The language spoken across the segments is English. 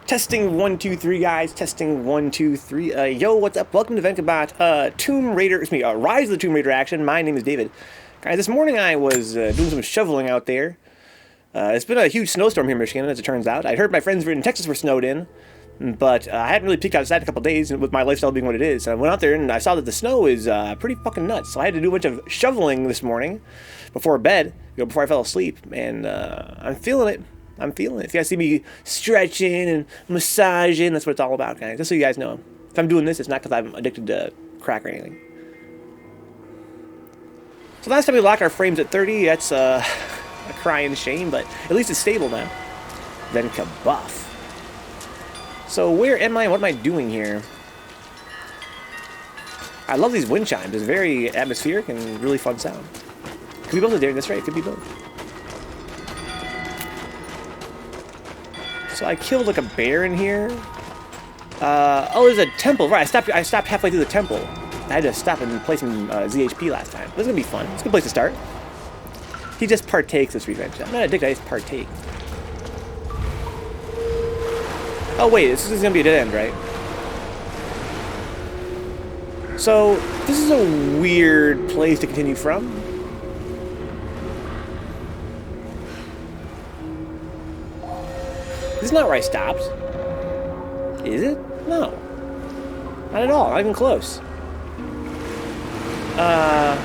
Testing 1 2 3, guys. Testing 1 2 3. Yo, what's up? Welcome to Vencabot. Tomb Raider. Rise of the Tomb Raider action. My name is David. Guys, this morning I was doing some shoveling out there. It's been a huge snowstorm here in Michigan, as it turns out. I heard my friends in Texas were snowed in, but I hadn't really peeked outside in a couple days with my lifestyle being what it is. So I went out there and I saw that the snow is pretty fucking nuts. So I had to do a bunch of shoveling this morning before bed, before I fell asleep, and I'm feeling it. I'm feeling it. If you guys see me stretching and massaging, that's what it's all about, guys. Just so you guys know. If I'm doing this, it's not because I'm addicted to crack or anything. So last time we locked our frames at 30, that's a crying shame, but at least it's stable now. Vencabot. So where am I? What am I doing here? I love these wind chimes. It's very atmospheric and really fun sound. Could be both of them. That's right. It could be both. So I killed like a bear in here. Oh, there's a temple. Right, I stopped halfway through the temple. I had to stop and play some ZHP last time. This is gonna be fun. It's a good place to start. He just partakes this revenge. I'm not addicted, I just partake. Oh wait, this is gonna be a dead end, right? So this is a weird place to continue from. This is not where I stopped. Is it? No. Not at all. Not even close. A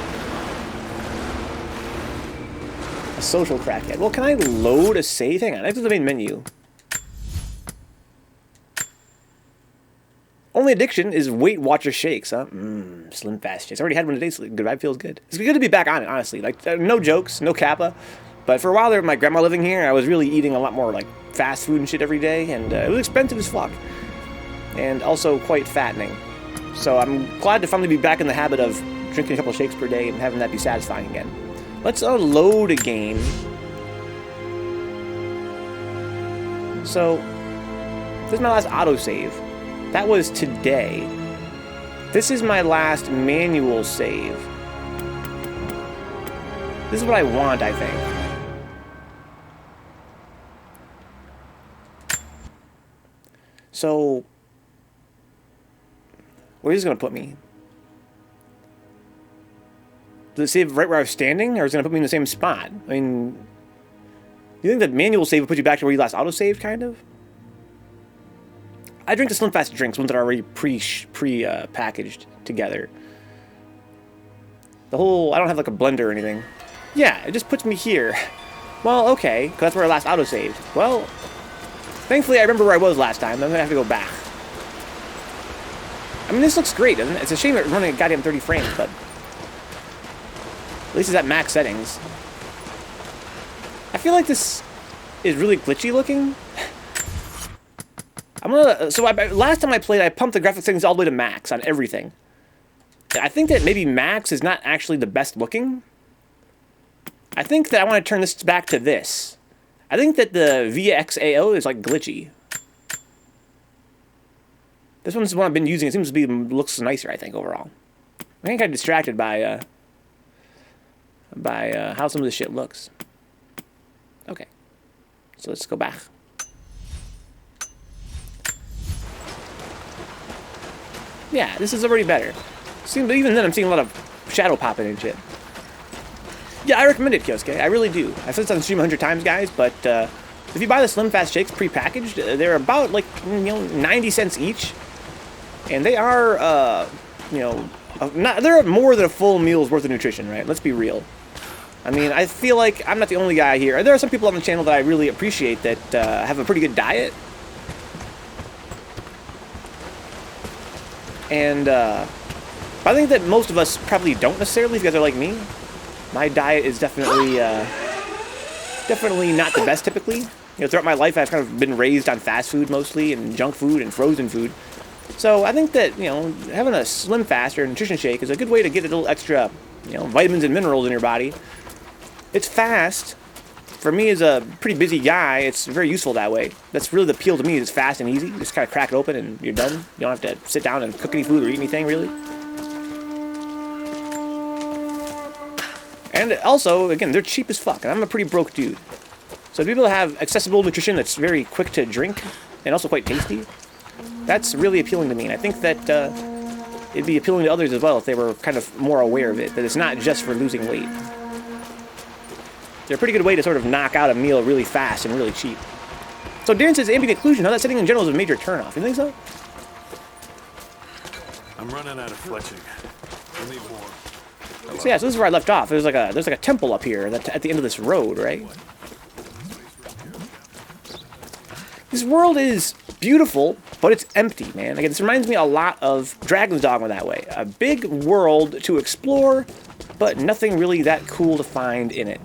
social crackhead. Well, can I load a save? Hang on. That's the main menu. Only addiction is Weight Watcher shakes, huh? Slim Fast shakes. I already had one today, so good vibe feels good. It's good to be back on it, honestly. Like, no jokes, no kappa. But for a while there, with my grandma living here, I was really eating a lot more, like, fast food and shit every day, and it was expensive as fuck. And also quite fattening. So I'm glad to finally be back in the habit of drinking a couple shakes per day and having that be satisfying again. Let's load a game. So, this is my last autosave. That was today. This is my last manual save. This is what I want, I think. So, where is this going to put me? Does it save right where I was standing, or is it going to put me in the same spot? I mean, do you think that manual save would put you back to where you last auto-saved, kind of? I drink the Slim Fast drinks, ones that are already packaged together. The whole, I don't have like a blender or anything. Yeah, it just puts me here. Well, okay, because that's where I last auto-saved. Well, thankfully I remember where I was last time. I'm going to have to go back. I mean, this looks great, doesn't it? It's a shame it's running at goddamn 30 frames, but at least it's at max settings. I feel like this is really glitchy looking. Last time I played, I pumped the graphics settings all the way to max on everything. I think that maybe max is not actually the best looking. I think that I want to turn this back to this. I think that the VXAO is like glitchy. This one's the one I've been using. It seems to be looks nicer, I think, overall. I think I got distracted by how some of this shit looks. Okay, so let's go back. Yeah, this is already better. But even then, I'm seeing a lot of shadow popping and shit. Yeah, I recommend it, Kyosuke. I really do. I've said this on stream 100 times, guys, but if you buy the Slim Fast Shakes pre-packaged, they're about, like, 90 cents each. And they are, they're more than a full meal's worth of nutrition, right? Let's be real. I mean, I feel like I'm not the only guy here. There are some people on the channel that I really appreciate that have a pretty good diet. And I think that most of us probably don't necessarily, if you guys are like me. My diet is definitely not the best typically. Throughout my life I've kind of been raised on fast food mostly, and junk food and frozen food. So I think that, having a Slim Fast or a nutrition shake is a good way to get a little extra, vitamins and minerals in your body. It's fast. For me as a pretty busy guy, it's very useful that way. That's really the appeal to me, is it's fast and easy. You just kind of crack it open and you're done. You don't have to sit down and cook any food or eat anything, really. And also, again, they're cheap as fuck, and I'm a pretty broke dude. So to be able to have accessible nutrition that's very quick to drink and also quite tasty. That's really appealing to me, and I think that it'd be appealing to others as well if they were kind of more aware of it, that it's not just for losing weight. They're a pretty good way to sort of knock out a meal really fast and really cheap. So Darren says ambient occlusion, how that setting in general is a major turnoff. You think so? I'm running out of fletching. I need more. So yeah, so this is where I left off. There's like a temple up here at the end of this road, right? This world is beautiful, but it's empty, man. Again, this reminds me a lot of Dragon's Dogma that way. A big world to explore, but nothing really that cool to find in it.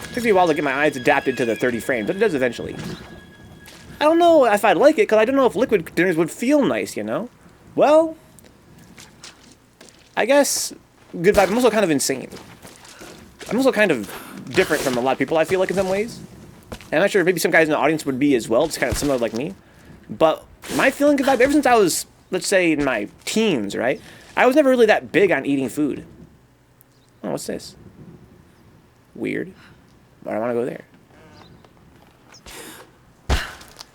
It takes me a while to get my eyes adapted to the 30 frames, but it does eventually. I don't know if I'd like it, because I don't know if liquid dinners would feel nice, you know? Well, I guess, good vibe. I'm also kind of insane. I'm also kind of different from a lot of people, I feel like, in some ways. And I'm not sure, maybe some guys in the audience would be as well, just kind of similar like me. But my feeling good vibe, ever since I was, let's say, in my teens, right? I was never really that big on eating food. Oh, what's this? Weird. But I want to go there.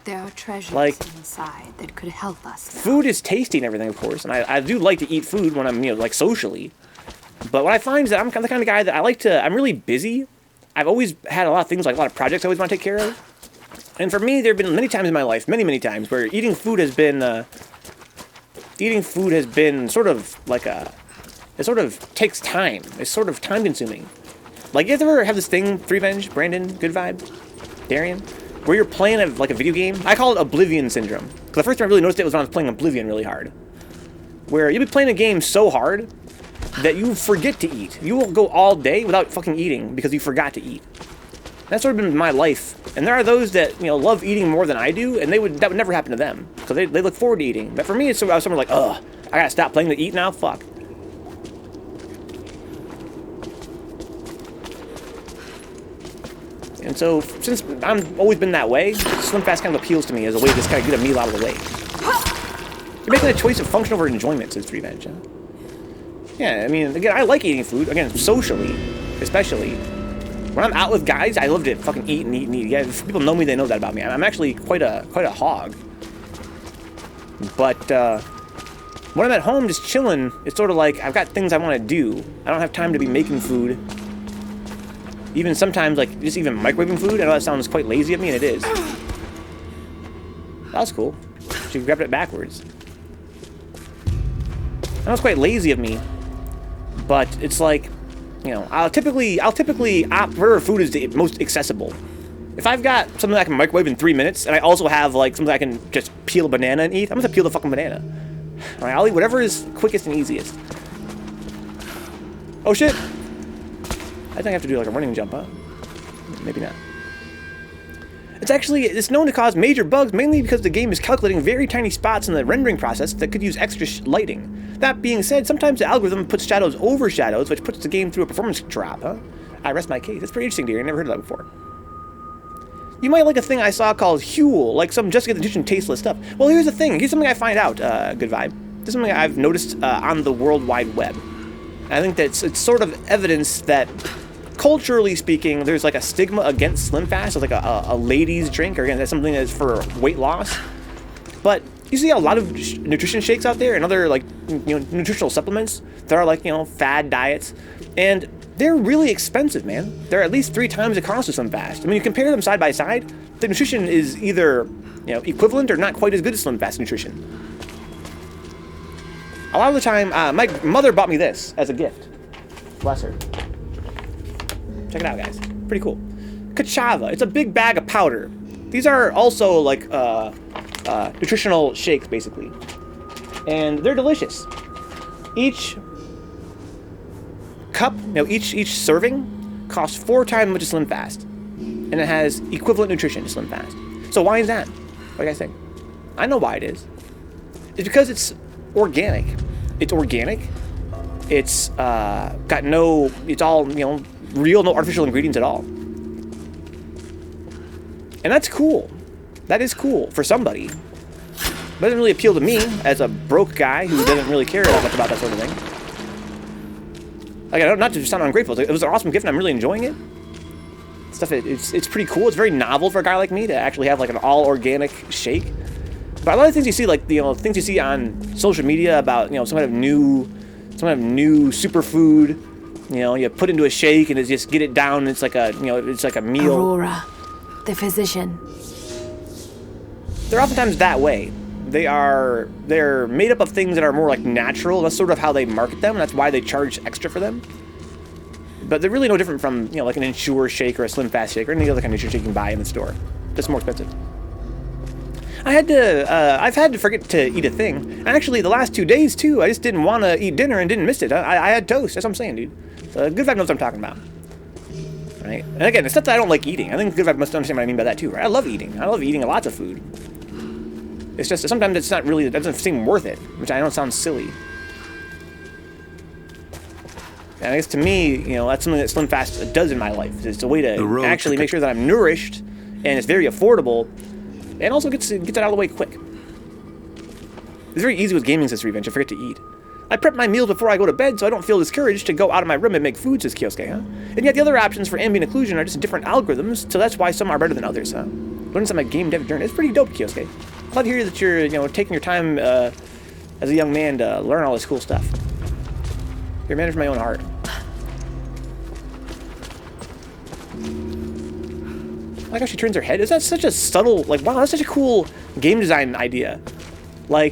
There are treasures inside that could help us. Food is tasty and everything, of course, and I do like to eat food when I'm, you know, like socially. But what I find is that I'm the kind of guy that I'm really busy. I've always had a lot of things, like a lot of projects I always want to take care of. And for me, there have been many times in my life, many times, where eating food has been sort of like it sort of takes time. It's sort of time consuming. Like, you ever have this thing, Revenge, Brandon, Good Vibe, Darian, where you're playing a video game? I call it Oblivion Syndrome. Because the first time I really noticed it was when I was playing Oblivion really hard. Where you'll be playing a game so hard that you forget to eat. You will go all day without fucking eating because you forgot to eat. That's sort of been my life. And there are those that, you know, love eating more than I do, and that would never happen to them. Because they look forward to eating. But for me, it's somewhere like, ugh, I gotta stop playing to eat now? Fuck. And so, since I've always been that way, Slim Fast kind of appeals to me as a way to just kind of get a meal out of the way. You're making a choice of function over enjoyment, says Revenge. Yeah, I mean, again, I like eating food. Again, socially, especially. When I'm out with guys, I love to fucking eat and eat and eat. Yeah, if people know me, they know that about me. I'm actually quite a hog. But when I'm at home just chilling, it's sort of like I've got things I want to do. I don't have time to be making food. Even sometimes, like, just even microwaving food. I know that sounds quite lazy of me, and it is. That was cool. She grabbed it backwards. I know it's quite lazy of me, but it's like, you know, I'll typically opt where food is the most accessible. If I've got something I can microwave in 3 minutes, and I also have, like, something I can just peel a banana and eat, I'm gonna peel the fucking banana. Alright, I'll eat whatever is quickest and easiest. Oh shit! I think I have to do like a running jump, huh? Maybe not. It's known to cause major bugs, mainly because the game is calculating very tiny spots in the rendering process that could use extra lighting. That being said, sometimes the algorithm puts shadows over shadows, which puts the game through a performance drop, huh? I rest my case. That's pretty interesting, dear. I never heard of that before. You might like a thing I saw called Huel, like some Jessica the Magician tasteless stuff. Well, here's the thing. Here's something I find out, Good Vibe. This is something I've noticed on the World Wide Web. And I think that it's sort of evidence that, culturally speaking, there's like a stigma against Slim Fast. It's like a ladies' drink, or again, that's something that's for weight loss. But you see a lot of nutrition shakes out there and other, like, you know, nutritional supplements that are like, you know, fad diets, and they're really expensive, man. They're at least 3 times the cost of Slim Fast. I mean, you compare them side by side, the nutrition is either, you know, equivalent or not quite as good as Slim Fast nutrition. A lot of the time, my mother bought me this as a gift. Bless her. Check it out, guys. Pretty cool. Kachava. It's a big bag of powder. These are also like nutritional shakes, basically, and they're delicious. Each cup, you know, each serving costs 4 times as much as Slim Fast, and it has equivalent nutrition to Slim Fast. So why is that? What do you guys think? I know why it is. It's because it's organic. It's organic. It's got no. It's all, you know, real, no artificial ingredients at all. And that's cool. That is cool for somebody. But it doesn't really appeal to me as a broke guy who doesn't really care that much about that sort of thing. Like, not to sound ungrateful, it was an awesome gift and I'm really enjoying it. Stuff. It's pretty cool. It's very novel for a guy like me to actually have like an all organic shake. But a lot of things you see, like things you see on social media about some kind of new superfood. You put into a shake and just get it down. And it's like a meal. Aurora, the physician. They're oftentimes that way. They're made up of things that are more like natural. That's sort of how they market them. And that's why they charge extra for them. But they're really no different from like an Ensure shake or a Slim Fast shake or any other kind of shake you can buy in the store. Just more expensive. I've had to forget to eat a thing. And actually, the last 2 days too, I just didn't want to eat dinner and didn't miss it. I had toast. That's what I'm saying, dude. So Good Vibe knows what I'm talking about. Right? And again, it's not that I don't like eating. I think Good Vibe must understand what I mean by that too, right? I love eating. I love eating lots of food. It's just sometimes it's not really, it doesn't seem worth it, which I know sounds silly. And I guess to me, that's something that Slim Fast does in my life. It's a way to actually make sure that I'm nourished, and it's very affordable, and also gets it out of the way quick. It's very easy with gaming, says Revenge. I forget to eat. I prep my meals before I go to bed so I don't feel discouraged to go out of my room and make food, says Kyosuke, huh? And yet the other options for ambient occlusion are just different algorithms, so that's why some are better than others, huh? Learning some of my game dev journey. It's pretty dope, Kyosuke. I love to hear that you're, taking your time as a young man to learn all this cool stuff. You're a man of my own heart. I like how she turns her head. Is that such a subtle, wow, that's such a cool game design idea. I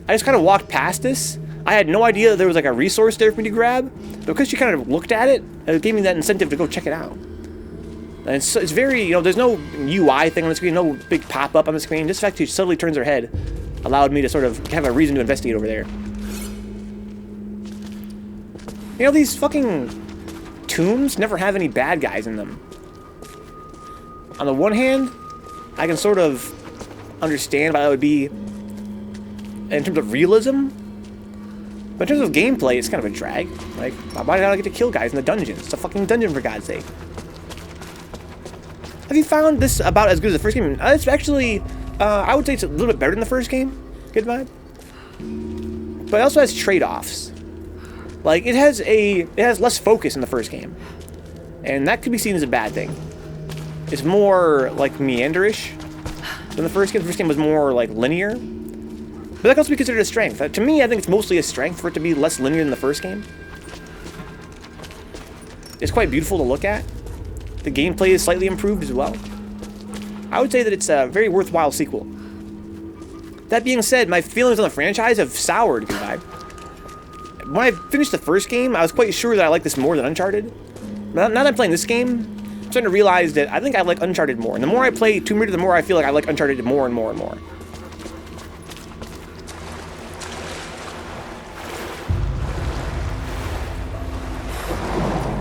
just kind of walked past this. I had no idea there was a resource there for me to grab. But because she kind of looked at it, it gave me that incentive to go check it out. And it's very, there's no UI thing on the screen, no big pop-up on the screen. Just the fact she subtly turns her head allowed me to sort of have a reason to investigate over there. These fucking tombs never have any bad guys in them. On the one hand, I can sort of understand why that would be in terms of realism. But in terms of gameplay, it's kind of a drag. Why did I get to kill guys in the dungeon? It's a fucking dungeon, for God's sake. Have you found this about as good as the first game? It's actually, I would say it's a little bit better than the first game. Good vibe. But it also has trade-offs. It has less focus in the first game. And that could be seen as a bad thing. It's more, meanderish than the first game. The first game was more, linear. But that can also be considered a strength. To me, I think it's mostly a strength for it to be less linear than the first game. It's quite beautiful to look at. The gameplay is slightly improved as well. I would say that it's a very worthwhile sequel. That being said, my feelings on the franchise have soured, Good Vibe. When I finished the first game, I was quite sure that I liked this more than Uncharted. Now that I'm playing this game, I'm starting to realize that I think I like Uncharted more. And the more I play Tomb Raider, the more I feel like I like Uncharted more and more and more.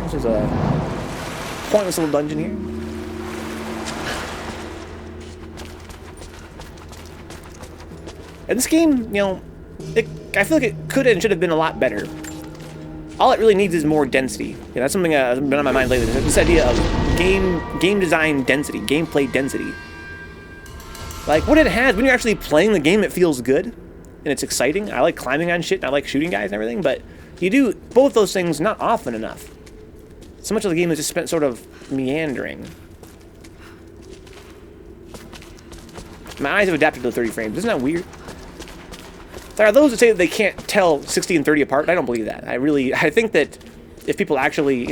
This is a pointless little dungeon here. And this game, I feel like it could and should have been a lot better. All it really needs is more density. That's something that's been on my mind lately. This idea of game design density, gameplay density. What it has, when you're actually playing the game, it feels good. And it's exciting. I like climbing on shit, and I like shooting guys and everything, but you do both those things not often enough. So much of the game is just spent sort of meandering. My eyes have adapted to 30 frames. Isn't that weird? There are those that say that they can't tell 60 and 30 apart. I don't believe that. I think that if people actually,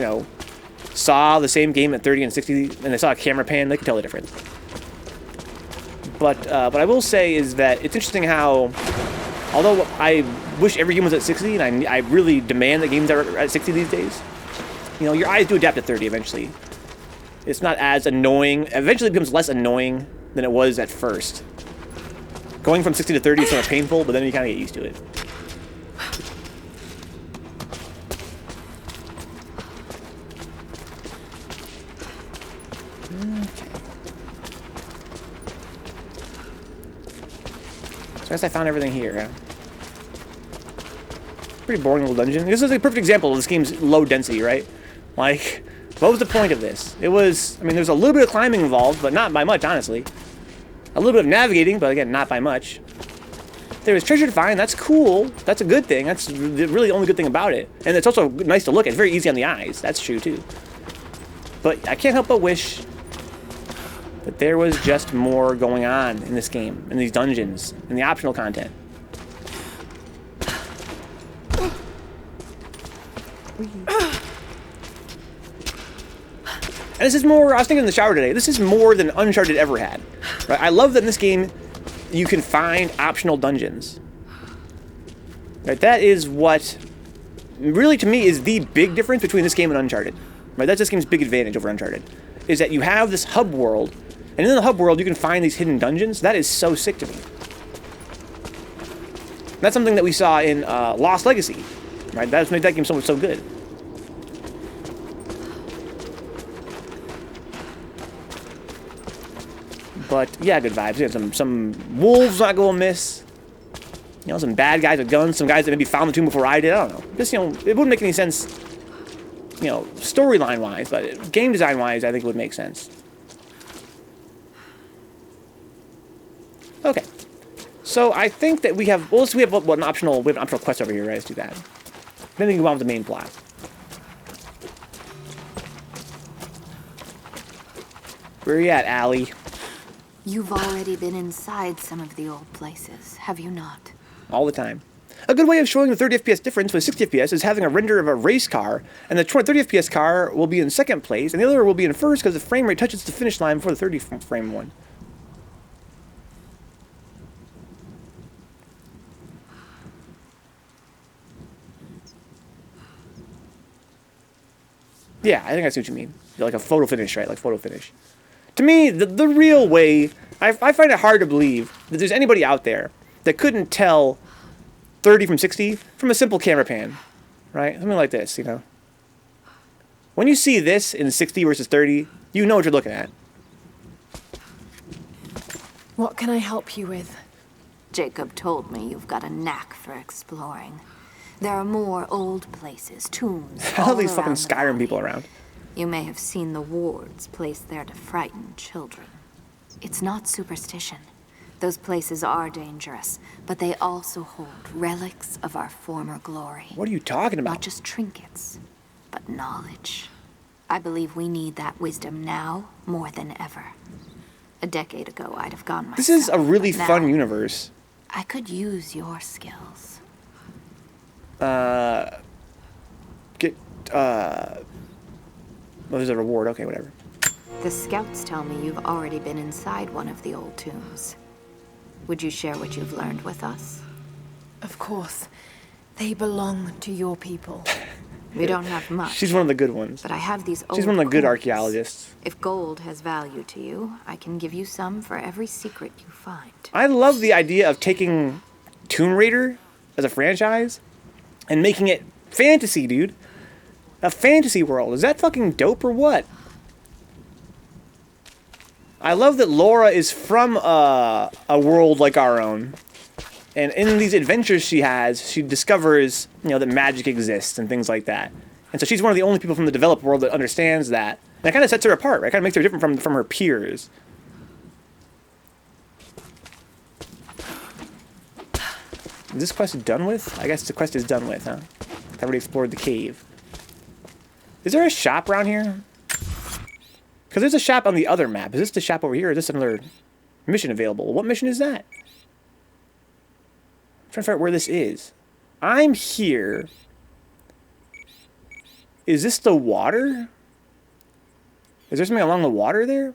saw the same game at 30 and 60 and they saw a camera pan, they could tell the difference. But I will say is that it's interesting how, although I wish every game was at 60, and I really demand that games are at 60 these days, your eyes do adapt to 30 eventually. It's not as annoying. Eventually it becomes less annoying than it was at first. Going from 60 to 30 is sort of painful, but then you kind of get used to it. Okay. So I guess I found everything here, huh? Pretty boring little dungeon. This is a perfect example of this game's low density, right? What was the point of this? It was, there's a little bit of climbing involved, but not by much, honestly. A little bit of navigating, but again, not by much. There was treasure to find. That's cool. That's a good thing. That's really the only good thing about it. And it's also nice to look at. It's very easy on the eyes. That's true, too. But I can't help but wish that there was just more going on in this game, in these dungeons, in the optional content. And this is more, I was thinking in the shower today, this is more than Uncharted ever had. Right? I love that in this game, you can find optional dungeons. Right? That is what, really to me, is the big difference between this game and Uncharted. Right? That's this game's big advantage over Uncharted. Is that you have this hub world, and in the hub world you can find these hidden dungeons. That is so sick to me. That's something that we saw in Lost Legacy. Right? That's made that game so good. But yeah, good vibes. We have some wolves not go amiss. You know, some bad guys with guns, some guys that maybe found the tomb before I did. I don't know. Just, you know, it wouldn't make any sense, you know, storyline wise, but game design wise, I think it would make sense. Okay. So I think that we have, well, we have an optional quest over here, right? Let's do that. Then we can go on with the main plot. Where are you at, Allie? You've already been inside some of the old places, have you not? All the time. A good way of showing the 30 FPS difference with 60 FPS is having a render of a race car, and the 30 FPS car will be in second place, and the other will be in first because the frame rate touches the finish line before the 30 frame one. Yeah, I think I see what you mean. Like a photo finish, right? Like photo finish. To me, the real way, I find it hard to believe that there's anybody out there that couldn't tell 30 from 60 from a simple camera pan, right? Something like this, you know? When you see this in 60 versus 30, you know what you're looking at. What can I help you with? Jacob told me you've got a knack for exploring. There are more old places, tombs, All these fucking Skyrim people around. You may have seen the wards placed there to frighten children. It's not superstition. Those places are dangerous, but they also hold relics of our former glory. What are you talking about? Not just trinkets, but knowledge. I believe we need that wisdom now more than ever. A decade ago, I'd have gone myself. This is a really but fun now, universe. I could use your skills. Well, there's a reward. Okay, whatever. The scouts tell me you've already been inside one of the old tombs. Would you share what you've learned with us? Of course. They belong to your people. We don't have much. She's one of the good ones. But I have these old She's one of the good coins. archaeologists. If gold has value to you, I can give you some for every secret you find. I love the idea of taking Tomb Raider as a franchise and making it fantasy, dude. A fantasy world. Is that fucking dope or what? I love that Laura is from a world like our own. And in these adventures she has, she discovers, you know, that magic exists and things like that. And so she's one of the only people from the developed world that understands that. And it kind of sets her apart, right? It kind of makes her different from her peers. Is this quest done with? I guess the quest is done with, huh? I've already explored the cave. Is there a shop around here? Because there's a shop on the other map. Is this the shop over here, or is this another mission available? What mission is that? I'm trying to figure out where this is. I'm here. Is this the water? Is there something along the water there?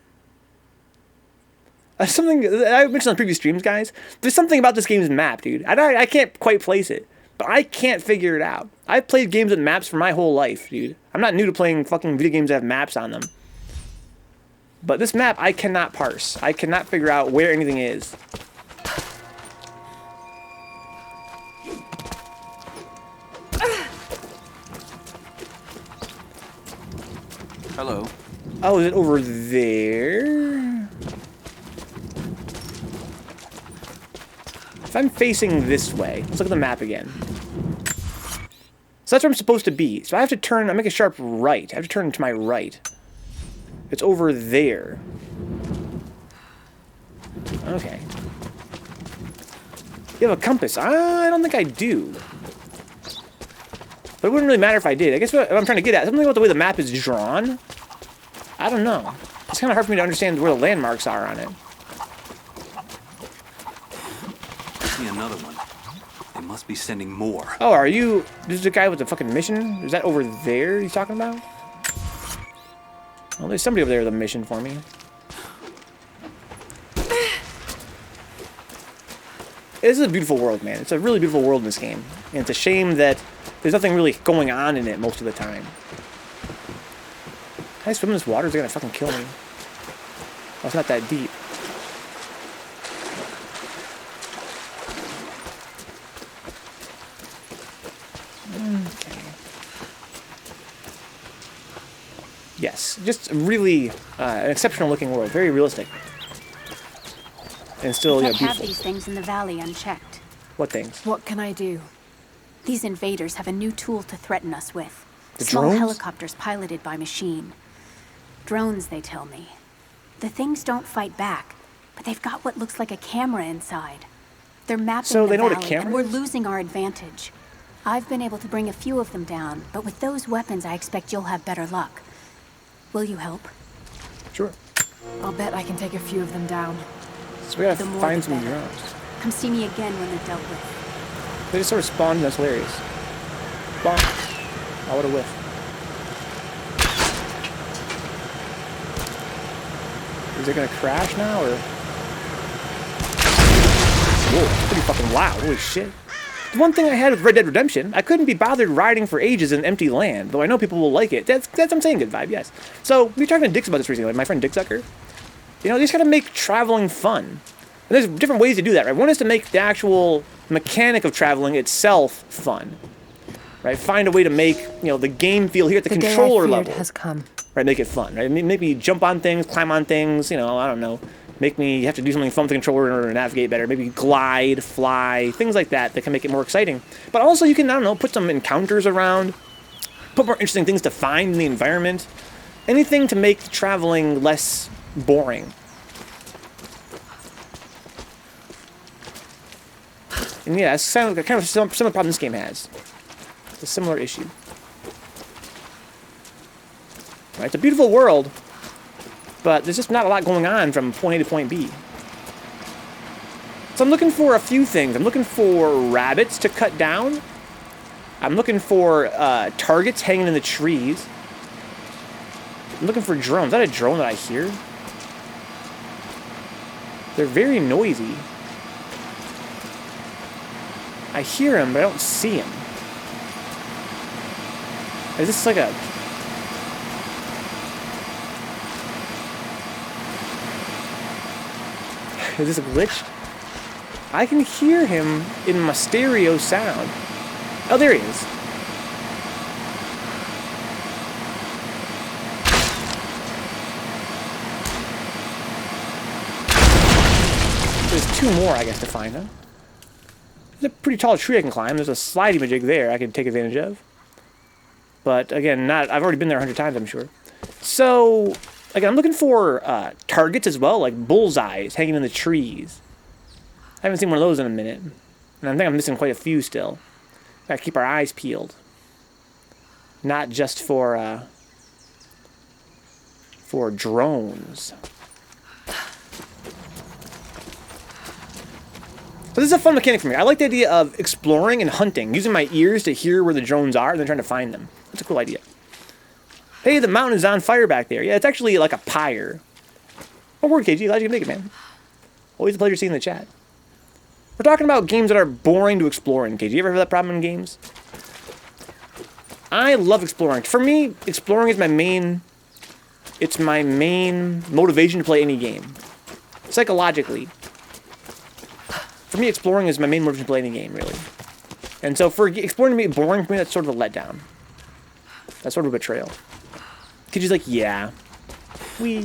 Something I mentioned on previous streams, guys. There's something about this game's map, dude. I can't quite place it, but I can't figure it out. I've played games with maps for my whole life, dude. I'm not new to playing fucking video games that have maps on them. But this map, I cannot parse. I cannot figure out where anything is. Hello. Oh, is it over there? If I'm facing this way, let's look at the map again. So that's where I'm supposed to be. So I have to turn, I make a sharp right. I have to turn to my right. It's over there. Okay. You have a compass. I don't think I do. But it wouldn't really matter if I did. I guess what I'm trying to get at, something about the way the map is drawn. I don't know. It's kind of hard for me to understand where the landmarks are on it. I see another one. They must be sending more. Oh, are you... This is the guy with the fucking mission? Is that over there he's talking about? Well, there's somebody over there with a mission for me. This is a beautiful world, man. It's a really beautiful world in this game. And it's a shame that there's nothing really going on in it most of the time. Can I swim in this water? They're gonna fucking kill me. Oh, it's not that deep. Okay. Yes, just really an exceptional looking world. Very realistic. And still, You you know, can't have beautiful. these things in the valley unchecked. What things? What can I do? These invaders have a new tool to threaten us with. The Small drones? helicopters piloted by machine. Drones, they tell me. The things don't fight back, but they've got what looks like a camera inside. They're mapping So the they know what a valley, camera and we're is? losing our advantage. I've been able to bring a few of them down, but with those weapons, I expect you'll have better luck. Will you help? Sure. I'll bet I can take a few of them down. So we gotta The more find the some better. drones. Come see me again when they're dealt with. They just sort of spawned, and that's hilarious. Bonk. Oh, what a whiff. Is it gonna crash now, or? Whoa, it's pretty fucking loud. Holy shit. The one thing I had with Red Dead Redemption, I couldn't be bothered riding for ages in empty land, though I know people will like it. That's I'm saying good vibe, yes. So, we were talking to Dix about this recently, like my friend Dick Zucker. You know, you just gotta make traveling fun. And there's different ways to do that, right? One is to make the actual mechanic of traveling itself fun. Right? Find a way to make, you know, the game feel here at the controller level. has come. Right? Make it fun, right? Make me jump on things, climb on things, you know, I don't know. Make me have to do something fun with the controller in order to navigate better. Maybe glide, fly, things like that can make it more exciting. But also you can, I don't know, put some encounters around, put more interesting things to find in the environment. Anything to make traveling less boring. And yeah, it's kind of some problem this game has. It's a similar issue. Right, it's a beautiful world, but there's just not a lot going on from point A to point B. So I'm looking for a few things. I'm looking for rabbits to cut down. I'm looking for targets hanging in the trees. I'm looking for drones. Is that a drone that I hear? They're very noisy. I hear him, but I don't see him. Is this like a... Is this a glitch? I can hear him in my stereo sound. Oh, there he is. There's two more, I guess, to find, huh? There's a pretty tall tree I can climb. There's a slidey majig there I can take advantage of. But, again, I've already been there 100 times, I'm sure. So, again, I'm looking for targets as well, like bullseyes hanging in the trees. I haven't seen one of those in a minute. And I think I'm missing quite a few still. Gotta keep our eyes peeled. Not just for drones. So this is a fun mechanic for me. I like the idea of exploring and hunting, using my ears to hear where the drones are and then trying to find them. That's a cool idea. Hey, the mountain is on fire back there. Yeah, it's actually like a pyre. Oh, word, KG. Glad you can make it, man. Always a pleasure seeing the chat. We're talking about games that are boring to explore in, KG. You ever have that problem in games? I love exploring. For me, exploring is my main... It's my main motivation to play any game. Psychologically. For me, exploring is my main motivation to play any game, really. And so for exploring to be boring for me, that's sort of a letdown. That's sort of a betrayal. KG's like, yeah. Whee.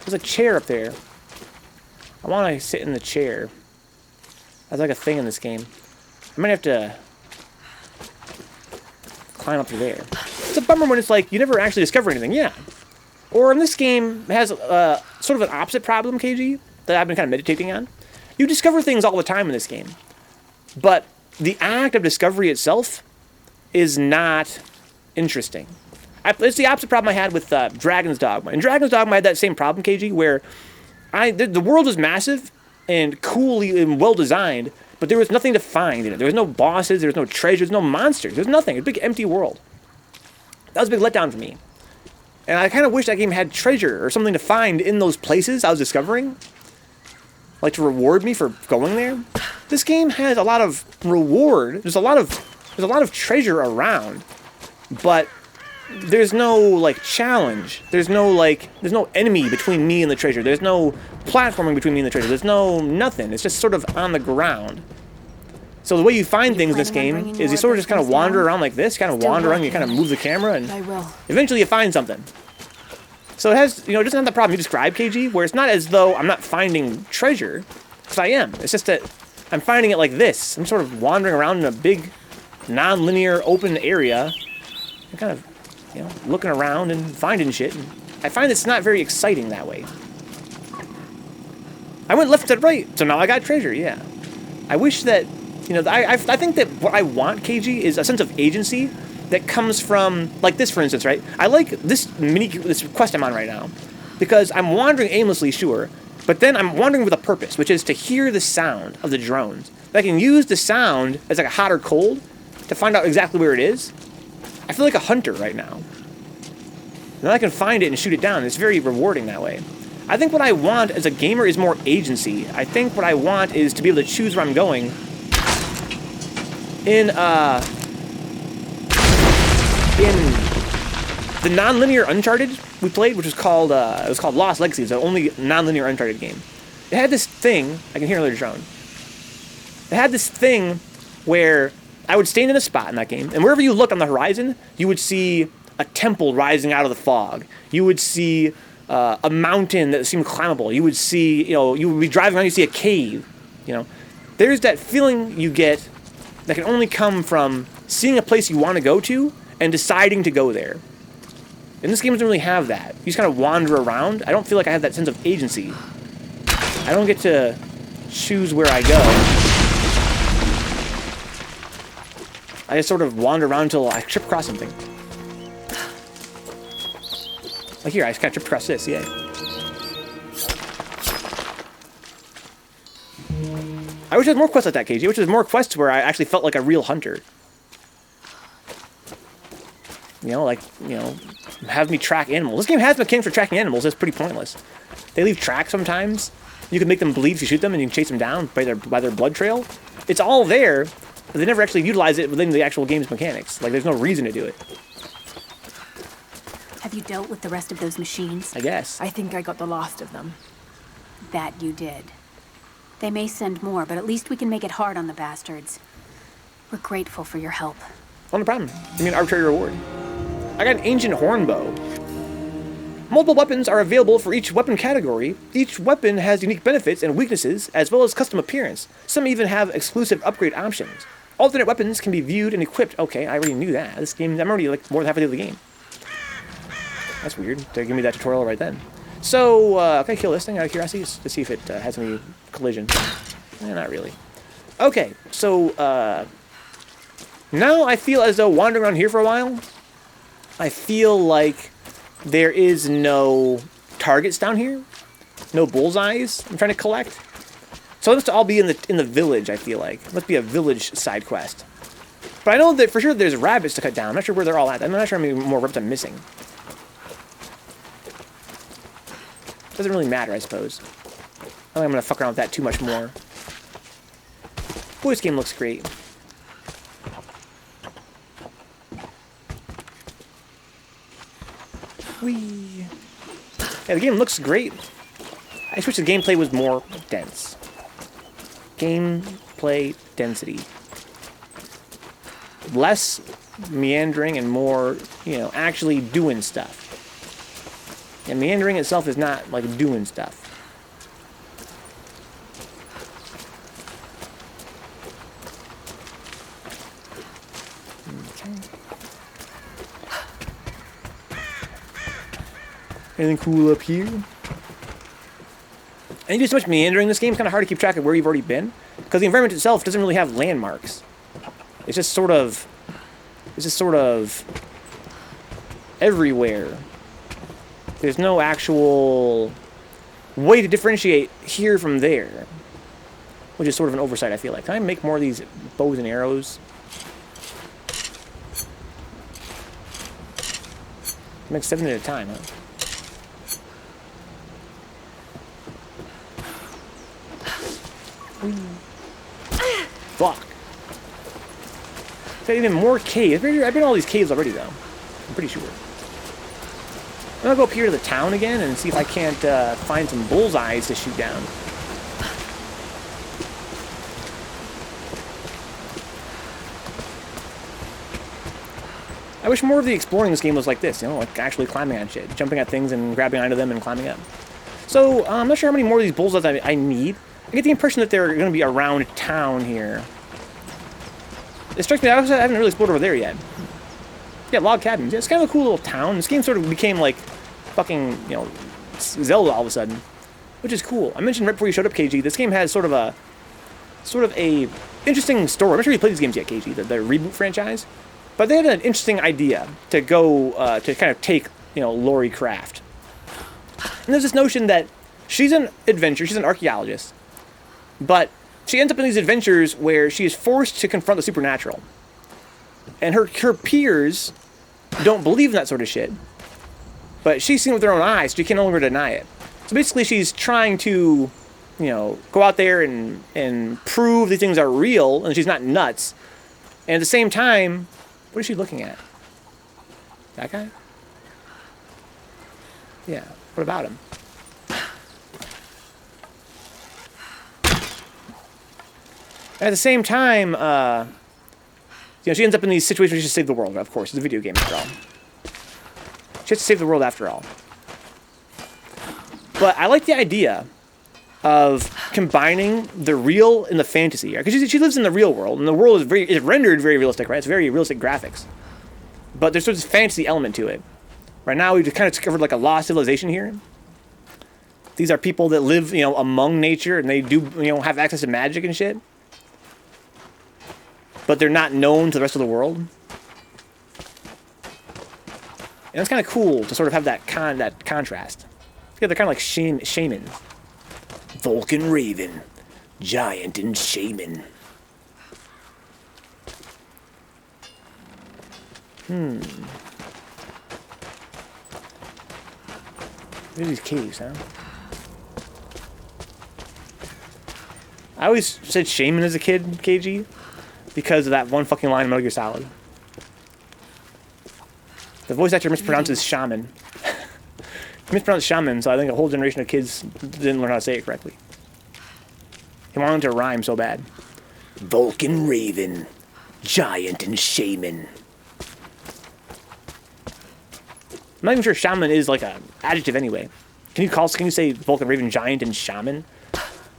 There's a chair up there. I want to sit in the chair. That's like a thing in this game. I might have to climb up to there. It's a bummer when it's like, you never actually discover anything. Yeah. Or in this game, it has sort of an opposite problem, KG, that I've been kind of meditating on. You discover things all the time in this game. But the act of discovery itself is not interesting. It's the opposite problem I had with Dragon's Dogma. In Dragon's Dogma, I had that same problem, KG, where the world was massive and coolly and well designed, but there was nothing to find in it. There was no bosses, there was no treasures, no monsters. There was nothing. It was a big empty world. That was a big letdown for me. And I kind of wish that game had treasure or something to find in those places I was discovering, like to reward me for going there. This game has a lot of reward. There's a lot of treasure around, but there's no like challenge. There's no enemy between me and the treasure. There's no platforming between me and the treasure. There's no nothing. It's just sort of on the ground. So the way you find things in this game is you sort of just kind of wander around like this, kind of wander around, you kind of move the camera, and eventually you find something. So it has, it doesn't have the problem you described, KG, where it's not as though I'm not finding treasure, because I am. It's just that I'm finding it like this. I'm sort of wandering around in a big, non-linear, open area, and kind of, looking around and finding shit. And I find it's not very exciting that way. I went left to right, so now I got treasure, yeah. I wish that, I think that what I want, KG, is a sense of agency that comes from, like this, for instance, right? I like this quest I'm on right now, because I'm wandering aimlessly, sure, but then I'm wandering with a purpose, which is to hear the sound of the drones. I can use the sound as like a hot or cold to find out exactly where it is. I feel like a hunter right now. And then I can find it and shoot it down. It's very rewarding that way. I think what I want as a gamer is more agency. I think what I want is to be able to choose where I'm going in the non-linear Uncharted we played, which was called Lost Legacy. It's the only non-linear Uncharted game. It had this thing, I can hear another drone. It had this thing where I would stand in a spot in that game, and wherever you looked on the horizon, you would see a temple rising out of the fog. You would see a mountain that seemed climbable. You would see, you would be driving around, you see a cave. There's that feeling you get that can only come from seeing a place you want to go to and deciding to go there. And this game doesn't really have that. You just kind of wander around. I don't feel like I have that sense of agency. I don't get to choose where I go. I just sort of wander around until I trip across something. Like here, I just kind of tripped across this, yay. I wish there was more quests like that, KG. I wish there was more quests where I actually felt like a real hunter. Have me track animals. This game has mechanics for tracking animals. That's pretty pointless. They leave tracks sometimes. You can make them bleed if you shoot them, and you can chase them down by their blood trail. It's all there, but they never actually utilize it within the actual game's mechanics. Like, there's no reason to do it. Have you dealt with the rest of those machines? I guess. I think I got the last of them. That you did. They may send more, but at least we can make it hard on the bastards. We're grateful for your help. Oh, no problem. Give me an arbitrary reward. I got an ancient horn bow. Multiple weapons are available for each weapon category. Each weapon has unique benefits and weaknesses, as well as custom appearance. Some even have exclusive upgrade options. Alternate weapons can be viewed and equipped. Okay, I already knew that. This game, I'm already like more than halfway through the game. That's weird. They give me that tutorial right then. So, can I kill this thing out of curiosity to see if it has any collision? Not really. Okay, so now I feel as though wandering around here for a while, I feel like there is no targets down here, no bullseyes I'm trying to collect. So it must all be in the village, I feel like. It must be a village side quest. But I know that for sure there's rabbits to cut down. I'm not sure where they're all at. I'm not sure how many more rabbits I'm missing. Doesn't really matter, I suppose. I don't think I'm going to fuck around with that too much more. Boy, this game looks great. Whee! Yeah, the game looks great. I just wish the gameplay was more dense. Gameplay density. Less meandering and more, actually doing stuff. And meandering itself is not like doing stuff. Okay. Anything cool up here? And you do so much meandering in this game, it's kind of hard to keep track of where you've already been. Because the environment itself doesn't really have landmarks. It's just sort of everywhere. There's no actual way to differentiate here from there, which is sort of an oversight, I feel like. Can I make more of these bows and arrows? Make 7 at a time, huh? Fuck. Got even more caves. I've been in all these caves already, though. I'm pretty sure. I'm gonna go up here to the town again and see if I can't find some bullseyes to shoot down. I wish more of the exploring in this game was like this, you know, like actually climbing on shit, jumping at things and grabbing onto them and climbing up. So, I'm not sure how many more of these bullseyes I need. I get the impression that they're going to be around town here. It strikes me, I haven't really explored over there yet. Yeah, log cabins. Yeah, it's kind of a cool little town. This game sort of became like fucking, you know, Zelda all of a sudden, which is cool. I mentioned right before you showed up, KG, this game has sort of a interesting story. I'm not sure you played these games yet, KG, the reboot franchise, but they had an interesting idea to go to kind of take, you know, Laurie Craft. And there's this notion that she's an adventurer, she's an archaeologist, but she ends up in these adventures where she is forced to confront the supernatural. And her peers don't believe in that sort of shit. But she's seen it with her own eyes, so she can no longer deny it. So basically she's trying to, you know, go out there and prove these things are real, and she's not nuts. And at the same time, what is she looking at? That guy? Yeah, what about him? At the same time, you know, she ends up in these situations where she has to save the world, of course. It's a video game after all. She has to save the world after all. But I like the idea of combining the real and the fantasy. Because she lives in the real world, and the world is rendered very realistic, right? It's very realistic graphics. But there's sort of this fantasy element to it. Right now, we've kind of discovered like a lost civilization here. These are people that live, you know, among nature, and they do, you know, have access to magic and shit. But they're not known to the rest of the world. And it's kind of cool to sort of have that contrast. Yeah, they're kind of like shaman. Vulcan Raven. Giant and shaman. Look at these caves, huh? I always said shaman as a kid, KG. Because of that one fucking line in Metal Gear Solid. The voice actor mispronounces shaman. He mispronounced shaman, so I think a whole generation of kids didn't learn how to say it correctly. He wanted to rhyme so bad. Vulcan Raven. Giant and shaman. I'm not even sure shaman is like an adjective anyway. Can you say Vulcan Raven, Giant, and shaman?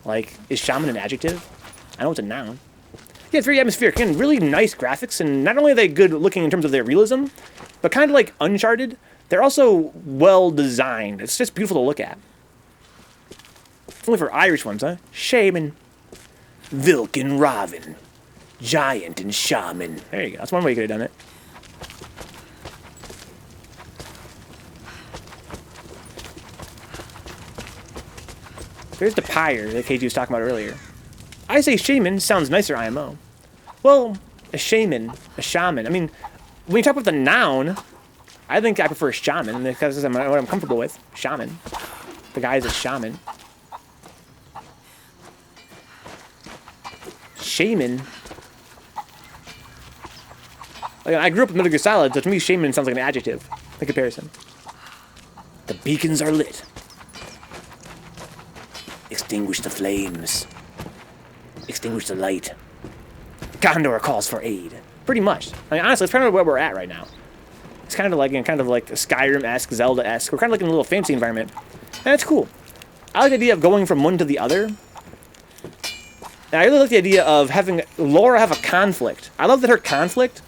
Like, is shaman an adjective? I know it's a noun. Yeah, it's very atmospheric. Again, really nice graphics, and not only are they good looking in terms of their realism, but kind of like Uncharted, they're also well designed. It's just beautiful to look at. Only for Irish ones, huh? Shaman. Vulcan Raven. Giant and shaman. There you go. That's one way you could have done it. There's the pyre that KG was talking about earlier. I say shaman sounds nicer IMO. Well, a shaman. I mean, when you talk about the noun, I think I prefer shaman because that's what I'm comfortable with. Shaman. The guy is a shaman. Shaman. Like, I grew up with Metal Gear Solid, so to me, shaman sounds like an adjective in comparison. The beacons are lit. Extinguish the flames. Extinguish the light. Condor calls for aid. Pretty much. I mean, honestly, it's kind of where we're at right now. It's kind of like a Skyrim-esque, Zelda-esque. We're kind of like in a little fancy environment. And that's cool. I like the idea of going from one to the other. And I really like the idea of having Laura have a conflict. I love that her conflict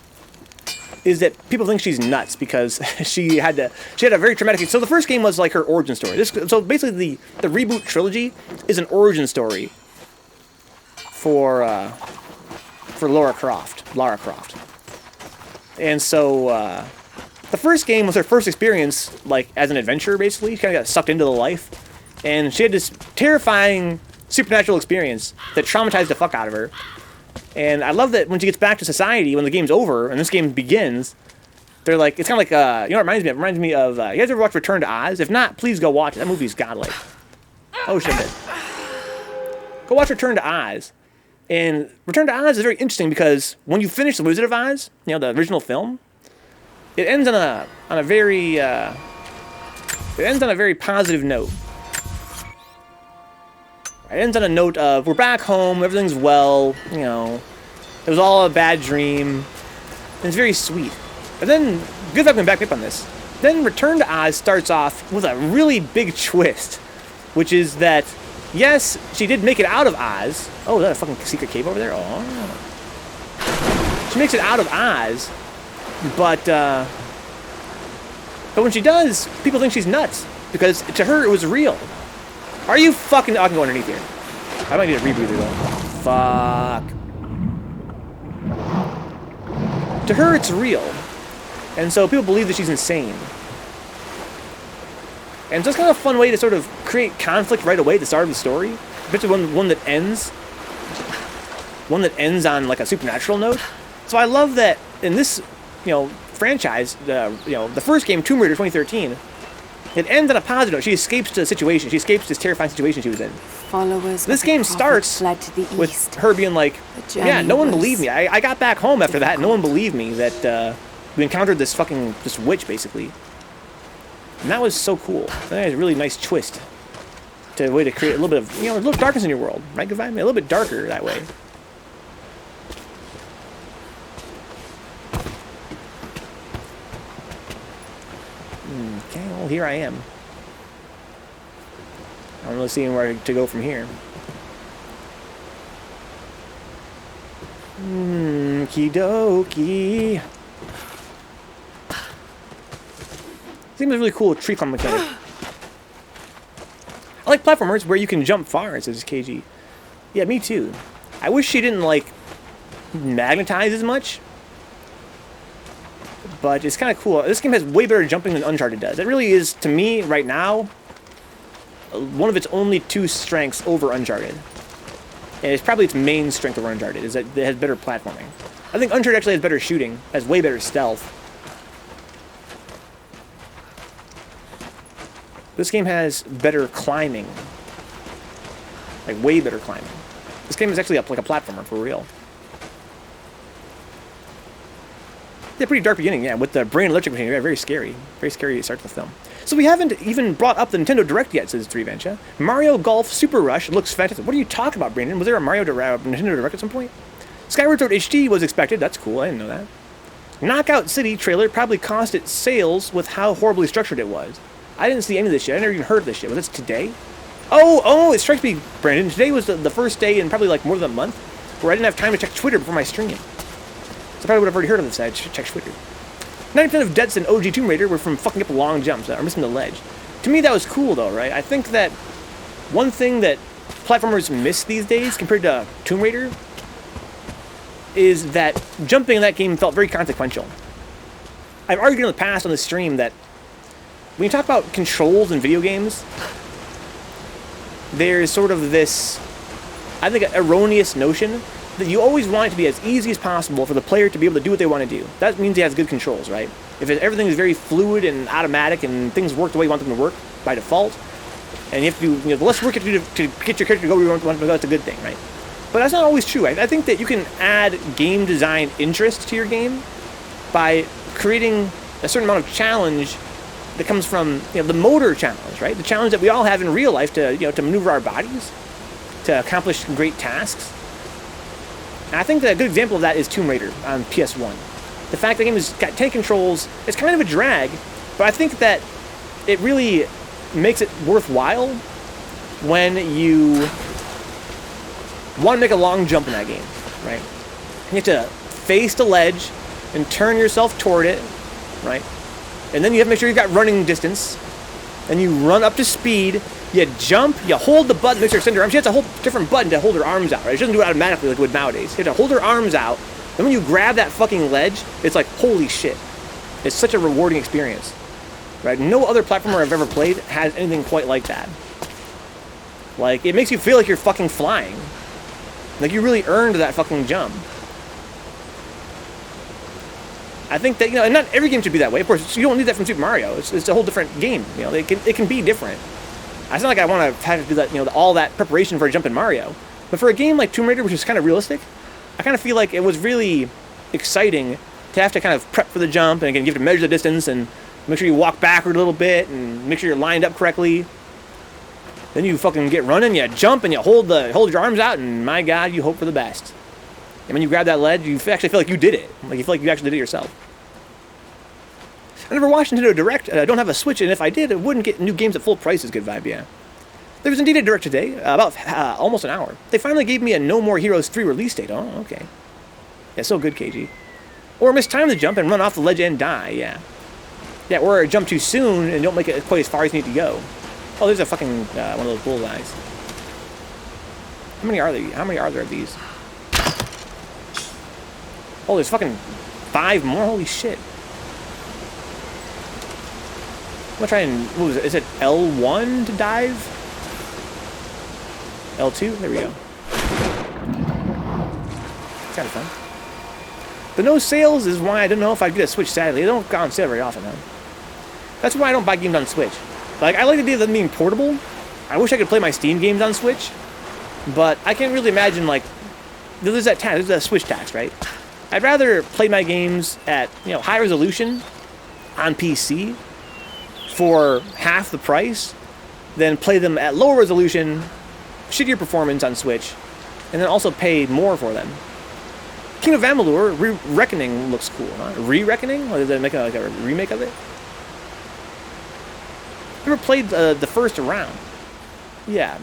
is that people think she's nuts because she had a very traumatic... So the first game was like her origin story. So basically the reboot trilogy is an origin story for Lara Croft. And so The first game was her first experience, like, as an adventurer, basically. She kind of got sucked into the life. And she had this terrifying supernatural experience that traumatized the fuck out of her. And I love that when she gets back to society, when the game's over, and this game begins, they're like, it's kind of like, you know what it reminds me of? It reminds me of, you guys ever watch Return to Oz? If not, please go watch it. That movie's godlike. Oh, shit. Go watch Return to Oz. And Return to Oz is very interesting because when you finish The Wizard of Oz, you know, the original film, it ends on a very positive note. It ends on a note of, we're back home, everything's well, you know, it was all a bad dream, and it's very sweet. And then, good luck going back up on this, then Return to Oz starts off with a really big twist, which is that, yes, she did make it out of Oz. Oh, is that a fucking secret cave over there? Oh. She makes it out of Oz, but when she does, people think she's nuts, because to her it was real. Are you fucking... Oh, I can go underneath here. I might need a rebreather, though. Fuck. To her, it's real. And so people believe that she's insane. And so it's kind of a fun way to sort of create conflict right away at the start of the story. Especially one that ends on, like, a supernatural note. So I love that in this, you know, franchise, you know, the first game, Tomb Raider 2013... it ends on a positive note. She escapes the situation. She escapes this terrifying situation she was in. Followers this game starts with her being like, yeah, no one believed me. I got back home after that. No one believed me that we encountered this witch, basically. And that was so cool. That was a really nice twist. To a way to create a little bit of, you know, a little darkness in your world. Right, Goodbye? A little bit darker that way. Okay, well, here I am. I'm really seeing where to go from here. Okie dokie. Seems really cool tree climb mechanic. I like platformers where you can jump far, says KG. Yeah, me too. I wish she didn't, like, magnetize as much. But it's kind of cool. This game has way better jumping than Uncharted does. It really is, to me, right now, one of its only two strengths over Uncharted. And it's probably its main strength over Uncharted, is that it has better platforming. I think Uncharted actually has better shooting, has way better stealth. This game has better climbing. Like, way better climbing. This game is actually like a platformer, for real. Yeah, pretty dark beginning, yeah, with the brain electric machine. Yeah, very scary. Very scary start to the film. So we haven't even brought up the Nintendo Direct yet, says 3Venture. Mario Golf Super Rush looks fantastic. What are you talking about, Brandon? Was there a Nintendo Direct at some point? Skyward Sword HD was expected. That's cool. I didn't know that. Knockout City trailer probably cost it sales with how horribly structured it was. I didn't see any of this shit. I never even heard of this shit. Was this today? Oh, it strikes me, Brandon. Today was the first day in probably like more than a month where I didn't have time to check Twitter before my stream. So I probably would have already heard of this. I had to check Twitter. 90% of deaths in OG Tomb Raider were from fucking up long jumps or missing the ledge. To me, that was cool, though, right? I think that one thing that platformers miss these days compared to Tomb Raider is that jumping in that game felt very consequential. I've argued in the past on the stream that when you talk about controls in video games, there's sort of this, I think, erroneous notion that you always want it to be as easy as possible for the player to be able to do what they want to do. That means he has good controls, right? If everything is very fluid and automatic and things work the way you want them to work by default, and you have to do, you know, the less work you have to do to get your character to go where you want them to go, that's a good thing, right? But that's not always true. I think that you can add game design interest to your game by creating a certain amount of challenge that comes from, you know, the motor challenge, right? The challenge that we all have in real life to, you know, to maneuver our bodies, to accomplish great tasks. And I think that a good example of that is Tomb Raider on PS1. The fact that the game has got 10 controls, it's kind of a drag, but I think that it really makes it worthwhile when you want to make a long jump in that game, right? You have to face the ledge and turn yourself toward it, right? And then you have to make sure you've got running distance. And you run up to speed, you jump, you hold the button, make sure you extend your arms. She has a whole different button to hold her arms out, right? She doesn't do it automatically like it would nowadays. You have to hold her arms out, and when you grab that fucking ledge, it's like, holy shit. It's such a rewarding experience, right? No other platformer I've ever played has anything quite like that. Like, it makes you feel like you're fucking flying. Like, you really earned that fucking jump. I think that, you know, and not every game should be that way. Of course, you don't need that from Super Mario. It's a whole different game. You know, it can be different. It's not like I want to have to do that, you know, all that preparation for a jump in Mario. But for a game like Tomb Raider, which is kind of realistic, I kind of feel like it was really exciting to have to kind of prep for the jump, and again, you have to measure the distance and make sure you walk backward a little bit and make sure you're lined up correctly. Then you fucking get running, you jump, and you hold your arms out, and my God, you hope for the best. And when you grab that ledge, you actually feel like you did it. Like, you feel like you actually did it yourself. I never watched Nintendo Direct. I don't have a Switch, and if I did, it wouldn't get new games at full price is good vibe, yeah. There was indeed a Direct today, about almost an hour. They finally gave me a No More Heroes 3 release date. Oh, okay. Yeah, so good, KG. Or mistime the jump and run off the ledge and die, yeah. Yeah, or jump too soon and don't make it quite as far as you need to go. Oh, there's a fucking, one of those bullseyes. How many are there? How many are there of these? Oh, there's fucking 5 more? Holy shit. I'm gonna try and, what was it? Is it L1 to dive? L2? There we go. It's kind of fun. The no sales is why I don't know if I'd get a Switch, sadly. They don't go on sale very often, though. That's why I don't buy games on Switch. Like, I like the idea of them being portable. I wish I could play my Steam games on Switch. But I can't really imagine, like, there's that tax, there's that Switch tax, right? I'd rather play my games at, you know, high resolution on PC for half the price than play them at lower resolution, shittier performance on Switch, and then also pay more for them. King of Amalur, Re-Reckoning looks cool, huh? Re-Reckoning? Or did they make like a remake of it? Never played the first round. Yeah,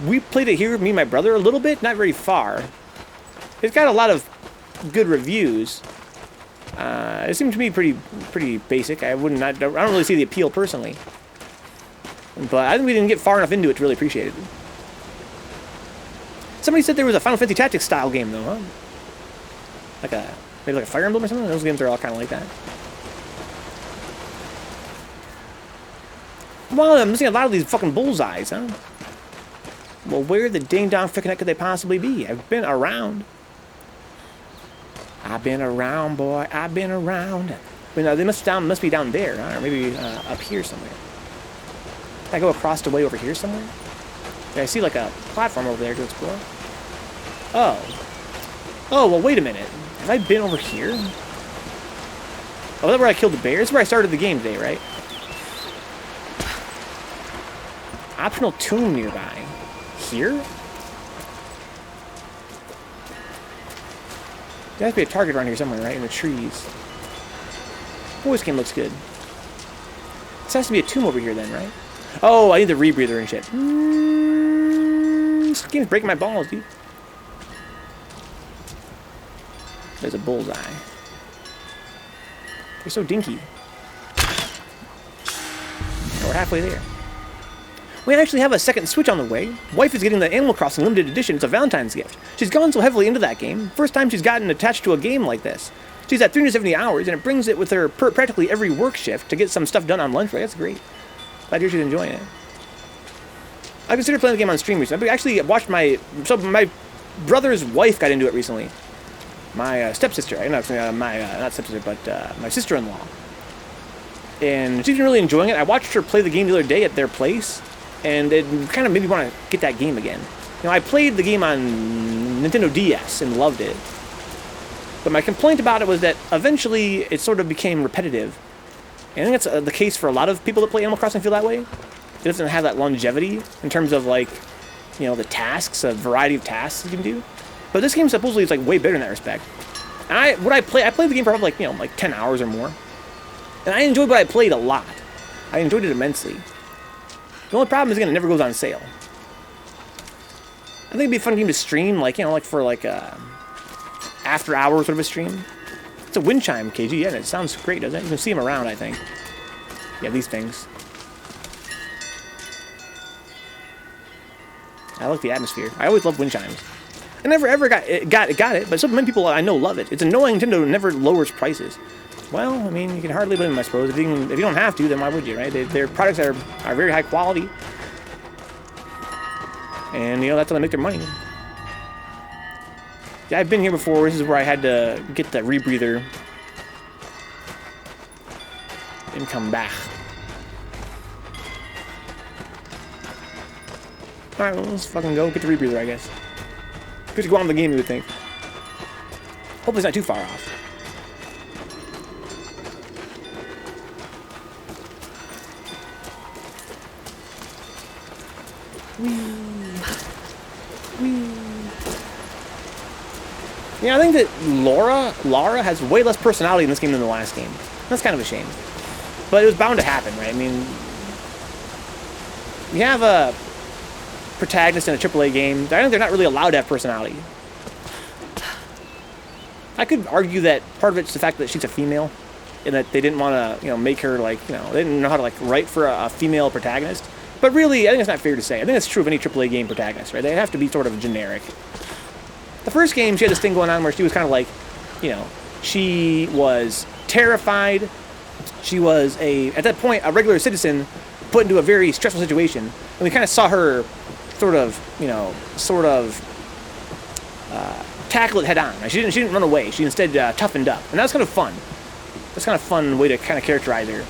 we played it here, me and my brother, a little bit, not very far. It's got a lot of good reviews. It seemed to me pretty basic. I don't really see the appeal personally. But I think we didn't get far enough into it to really appreciate it. Somebody said there was a Final Fantasy Tactics style game though, huh? Maybe like a Fire Emblem or something? Those games are all kind of like that. Well, I'm missing a lot of these fucking bullseyes, huh? Well, where the ding-dong frickin' heck could they possibly be? I've been around. I've been around, boy. I've been around. But no, they must be down there, huh? Or maybe up here somewhere. Can I go across the way over here somewhere? Yeah, I see like a platform over there to explore. Oh. Oh, well, wait a minute. Have I been over here? Oh, that's where I killed the bear? That's where I started the game today, right? Optional tomb nearby. Here? There has to be a target around here somewhere, right? In the trees. Oh, this game looks good. This has to be a tomb over here then, right? Oh, I need the rebreather and shit. This game's breaking my balls, dude. There's a bullseye. They're so dinky. Oh, we're halfway there. We actually have a second Switch on the way. Wife is getting the Animal Crossing Limited Edition. It's a Valentine's gift. She's gone so heavily into that game. First time she's gotten attached to a game like this. She's at 370 hours, and it brings it with her practically every work shift to get some stuff done on lunch break. That's great. Glad to hear she's enjoying it. I considered playing the game on stream recently. I actually watched my brother's wife got into it recently. My stepsister, not stepsister, but my sister-in-law. And she's been really enjoying it. I watched her play the game the other day at their place, and it kind of made me want to get that game again. You know, I played the game on Nintendo DS and loved it. But my complaint about it was that eventually it sort of became repetitive. And I think that's the case for a lot of people that play Animal Crossing feel that way. It doesn't have that longevity in terms of, like, you know, the tasks, a variety of tasks you can do. But this game supposedly is, like, way better in that respect. And I played the game for probably, like, you know, like 10 hours or more. And I enjoyed what I played a lot. I enjoyed it immensely. The only problem is, again, it never goes on sale. I think it'd be a fun game to stream, like, you know, like for, like, after hours sort of a stream. It's a wind chime, KG, yeah, and it sounds great, doesn't it? You can see them around, I think. Yeah, these things. I like the atmosphere. I always love wind chimes. I never ever got it, but so many people I know love it. It's annoying Nintendo never lowers prices. Well, I mean, you can hardly blame them, I suppose. If you don't have to, then why would you, right? Their products are very high quality. And, you know, that's how they make their money. Yeah, I've been here before. This is where I had to get the rebreather and come back. Alright, well, let's fucking go get the rebreather, I guess. Good to go on the game, you would think. Hopefully it's not too far off. Yeah, I think that Lara has way less personality in this game than the last game. That's kind of a shame. But it was bound to happen, right? I mean, you have a protagonist in a AAA game. I think they're not really allowed to have personality. I could argue that part of it's the fact that she's a female, and that they didn't want to, you know, make her like, you know, they didn't know how to like write for a female protagonist. But really, I think it's not fair to say. I think that's true of any AAA game protagonist, right? They have to be sort of generic. The first game, she had this thing going on where she was kind of like, you know, she was terrified. She was at that point, a regular citizen put into a very stressful situation. And we kind of saw her sort of tackle it head on. Right? She didn't run away. She instead toughened up. And that was kind of fun. That's kind of a fun way to kind of characterize her.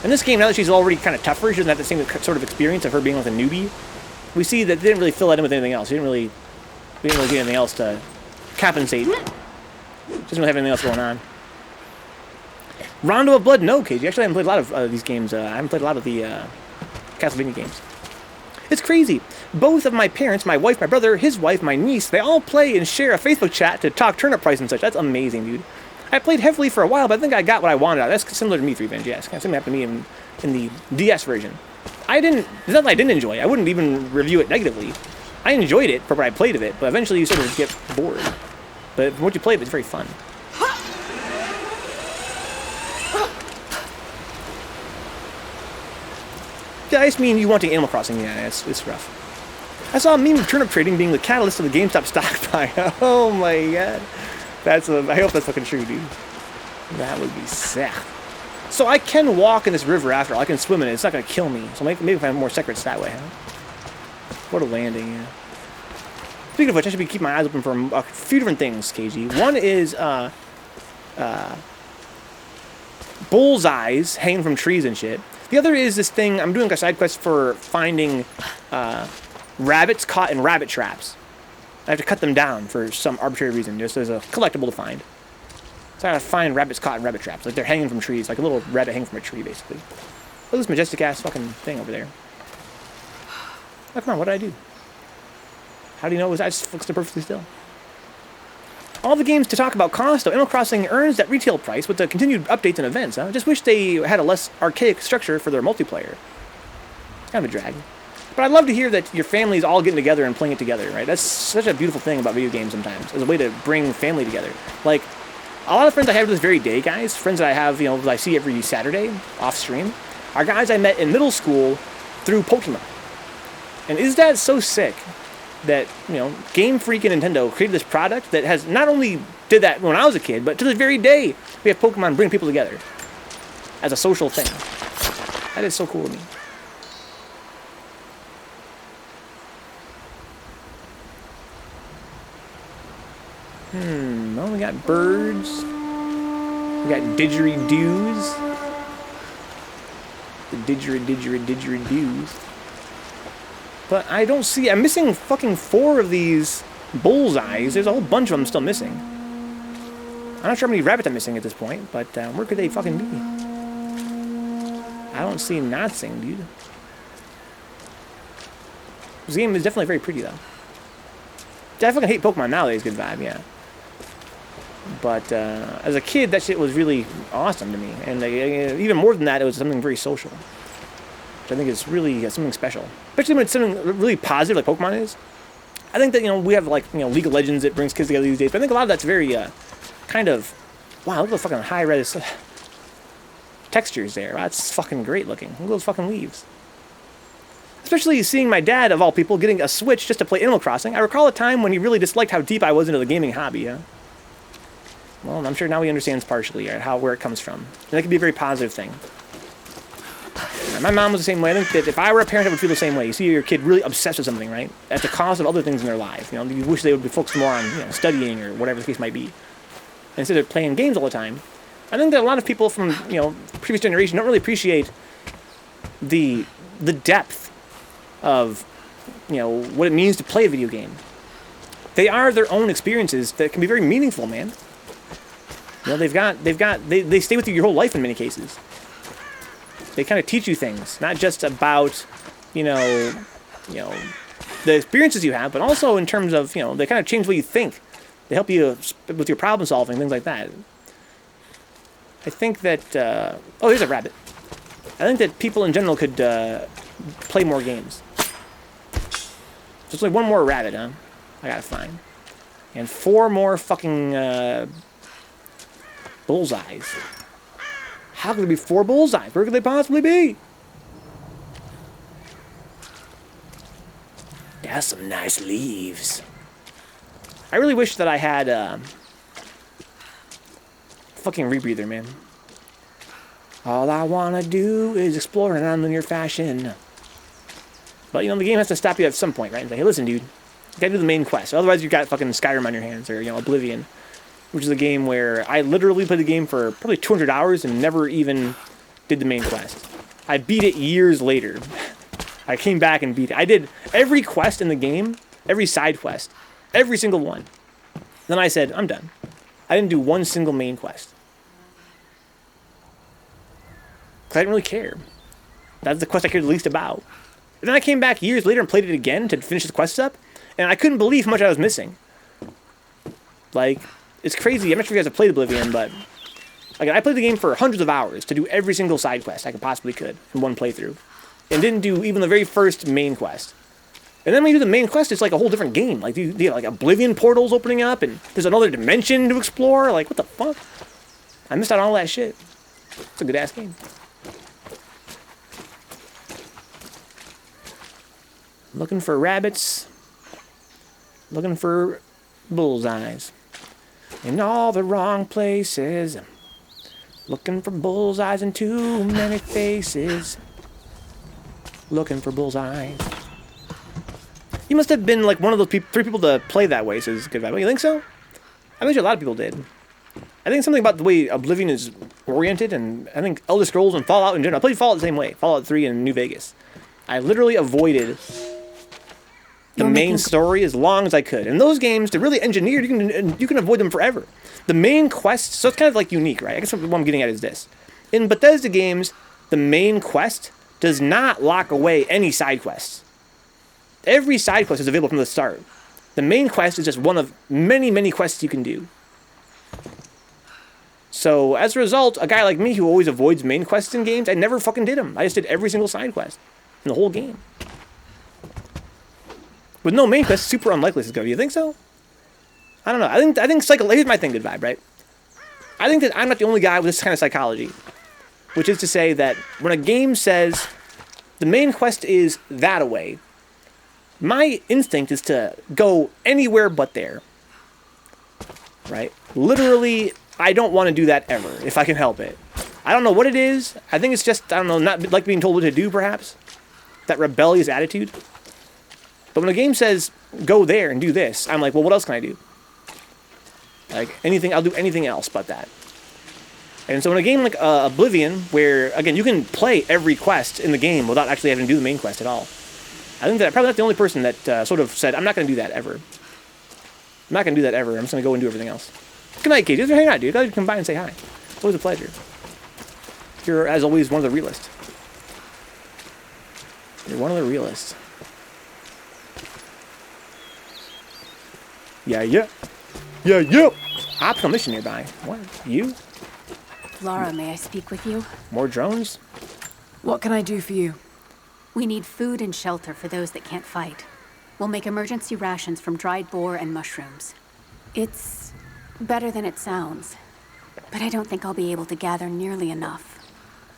In this game, now that she's already kind of tougher, she doesn't have the same sort of experience of her being like a newbie. We see that they didn't really fill that in with anything else. We didn't really get anything else to compensate. She doesn't really have anything else going on. Rondo of Blood, no, Cage. You actually haven't played a lot of these games. I haven't played a lot of the Castlevania games. It's crazy. Both of my parents, my wife, my brother, his wife, my niece, they all play and share a Facebook chat to talk turnip price and such. That's amazing, dude. I played heavily for a while, but I think I got what I wanted out. That's similar to me, 3Venge, yes. Kind of similar happened to me in the DS version. There's nothing I didn't enjoy. I wouldn't even review it negatively. I enjoyed it for what I played of it, but eventually you sort of get bored. But from what you played, it's very fun. Yeah, I just mean you wanting Animal Crossing. Yeah, it's rough. I saw a meme of turnip trading being the catalyst of the GameStop stock buy. Oh my god. I hope that's fucking true, dude. That would be sick. So I can walk in this river after all. I can swim in it. It's not going to kill me. So maybe if I have more secrets that way, huh? What a landing, yeah. Speaking of which, I should be keeping my eyes open for a few different things, KG. One is bullseyes hanging from trees and shit. The other is this thing, I'm doing a side quest for finding rabbits caught in rabbit traps. I have to cut them down for some arbitrary reason, just as a collectible to find. So I gotta find rabbits caught in rabbit traps. Like they're hanging from trees, like a little rabbit hanging from a tree, basically. Look at this majestic ass fucking thing over there. Oh, come on, what did I do? How do you know I just stood perfectly still? All the games to talk about cost, though. Animal Crossing earns that retail price with the continued updates and events. I just wish they had a less archaic structure for their multiplayer. It's kind of a drag. But I'd love to hear that your family's all getting together and playing it together, right? That's such a beautiful thing about video games sometimes, as a way to bring family together. Like, a lot of friends I have to this very day, guys, friends that I have, you know, that I see every Saturday off stream, are guys I met in middle school through Pokemon. And is that so sick that, you know, Game Freak and Nintendo created this product that has not only did that when I was a kid, but to this very day, we have Pokemon bring people together as a social thing. That is so cool to me. Well, we got birds. We got didgeridoos. The didgeridoos. But I don't see... I'm missing fucking 4 of these bullseyes. There's a whole bunch of them still missing. I'm not sure how many rabbits I'm missing at this point, but where could they fucking be? I don't see nothing, dude. This game is definitely very pretty, though. I fucking hate Pokemon nowadays, good vibe, yeah. But as a kid, that shit was really awesome to me. And even more than that, it was something very social. Which I think is really something special. Especially when it's something really positive like Pokemon is. I think that, you know, we have like, you know, League of Legends that brings kids together these days. But I think a lot of that's very kind of, wow, look at the fucking high-res textures there. Wow, that's fucking great looking. Look at those fucking leaves. Especially seeing my dad, of all people, getting a Switch just to play Animal Crossing. I recall a time when he really disliked how deep I was into the gaming hobby, huh? Well, I'm sure now he understands partially where it comes from. And that could be a very positive thing. My mom was the same way. I think that if I were a parent, I would feel the same way. You see your kid really obsessed with something, right? At the cost of other things in their life. You know, you wish they would be focused more on studying or whatever the case might be, instead of playing games all the time. I think that a lot of people from previous generation don't really appreciate the depth of what it means to play a video game. They are their own experiences that can be very meaningful, man. They stay with you your whole life in many cases. They kind of teach you things, not just about, the experiences you have, but also in terms of, they kind of change the way you think. They help you with your problem solving, things like that. I think that, oh, here's a rabbit. I think that people in general could play more games. There's only one more rabbit, huh? I gotta find. And 4 more fucking bullseyes. How could there be 4 bullseyes? Where could they possibly be? That's some nice leaves. I really wish that I had fucking rebreather, man. All I wanna do is explore in a non-linear fashion. But the game has to stop you at some point, right? It's like, hey, listen, dude, you gotta do the main quest. Otherwise, you've got fucking Skyrim on your hands, or Oblivion, which is a game where I literally played the game for probably 200 hours and never even did the main quest. I beat it years later. I came back and beat it. I did every quest in the game, every side quest, every single one. Then I said, I'm done. I didn't do one single main quest. Because I didn't really care. That's the quest I cared the least about. And then I came back years later and played it again to finish the quests up, and I couldn't believe how much I was missing. Like, it's crazy. I'm not sure if you guys have played Oblivion, but I played the game for hundreds of hours to do every single side quest I possibly could in one playthrough, and didn't do even the very first main quest. And then when you do the main quest, it's like a whole different game. Like, you have like Oblivion portals opening up, and there's another dimension to explore. Like, what the fuck? I missed out on all that shit. It's a good ass game. Looking for rabbits. Looking for bullseyes. In all the wrong places. Looking for bullseyes in too many faces. Looking for bullseyes. You must have been like one of those 3 people to play that way, says Good Vibe. You think so? I bet you a lot of people did. I think something about the way Oblivion is oriented, and I think Elder Scrolls and Fallout in general. I played Fallout the same way. Fallout 3 in New Vegas. I literally avoided the main story as long as I could. And those games, they're really engineered. You can avoid them forever. The main quest, so it's kind of like unique, right? I guess what I'm getting at is this. In Bethesda games, the main quest does not lock away any side quests. Every side quest is available from the start. The main quest is just one of many, many quests you can do. So, as a result, a guy like me who always avoids main quests in games, I never fucking did them. I just did every single side quest in the whole game. With no main quest, super unlikely to go. Do you think so? I don't know. I think here's my thing, Good Vibe, right? I think that I'm not the only guy with this kind of psychology. Which is to say that when a game says the main quest is that away, my instinct is to go anywhere but there. Right? Literally, I don't want to do that ever, if I can help it. I don't know what it is. I think it's just, I don't know, not like being told what to do, perhaps. That rebellious attitude. But when a game says, go there and do this, I'm like, well, what else can I do? Like, anything, I'll do anything else but that. And so in a game like Oblivion, where, again, you can play every quest in the game without actually having to do the main quest at all. I think that I'm probably not the only person that sort of said, I'm not going to do that ever. I'm not going to do that ever. I'm just going to go and do everything else. Good night, Kate. Just hang out, dude. Glad you come by and say hi. It's always a pleasure. You're, as always, one of the realists. You're one of the realists. Yeah. Optional mission nearby. What? You? Laura, may I speak with you? More drones? What can I do for you? We need food and shelter for those that can't fight. We'll make emergency rations from dried boar and mushrooms. It's better than it sounds, but I don't think I'll be able to gather nearly enough.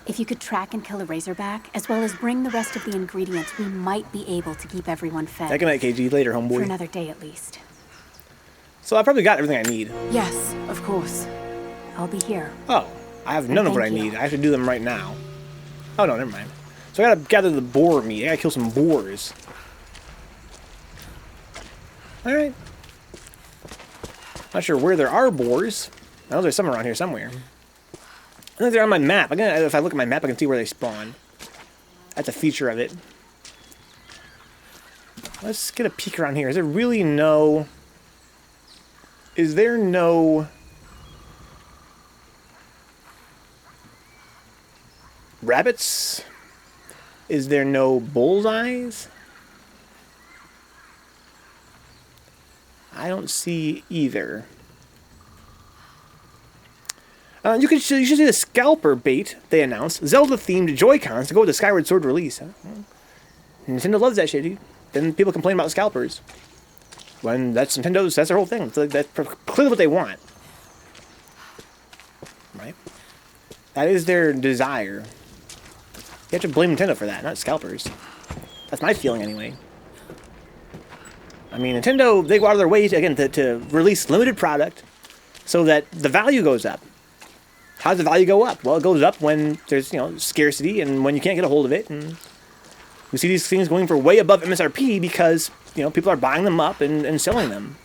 If you could track and kill a razorback, as well as bring the rest of the ingredients, we might be able to keep everyone fed. Good night, KG. Later, homeboy. For another day at least. So I probably got everything I need. Yes, of course. I'll be here. Oh, I have none of what I Thank you. need. I have to do them right now. Oh no, never mind. So I gotta gather the boar meat. I gotta kill some boars. Alright. Not sure where there are boars. I know there's some around here somewhere. I think they're on my map. If I look at my map, I can see where they spawn. That's a feature of it. Let's get a peek around here. Is there really no... Is there no... rabbits? Is there no bullseyes? I don't see either. You should see the scalper bait they announced. Zelda-themed Joy-Cons to go with the Skyward Sword release. Nintendo loves that shit, dude. Then people complain about scalpers. When that's Nintendo's, that's their whole thing. That's clearly what they want. Right? That is their desire. You have to blame Nintendo for that, not scalpers. That's my feeling anyway. I mean, Nintendo, they go out of their way, to release limited product so that the value goes up. How does the value go up? Well, it goes up when there's, scarcity and when you can't get a hold of it. And we see these things going for way above MSRP because, people are buying them up and selling them.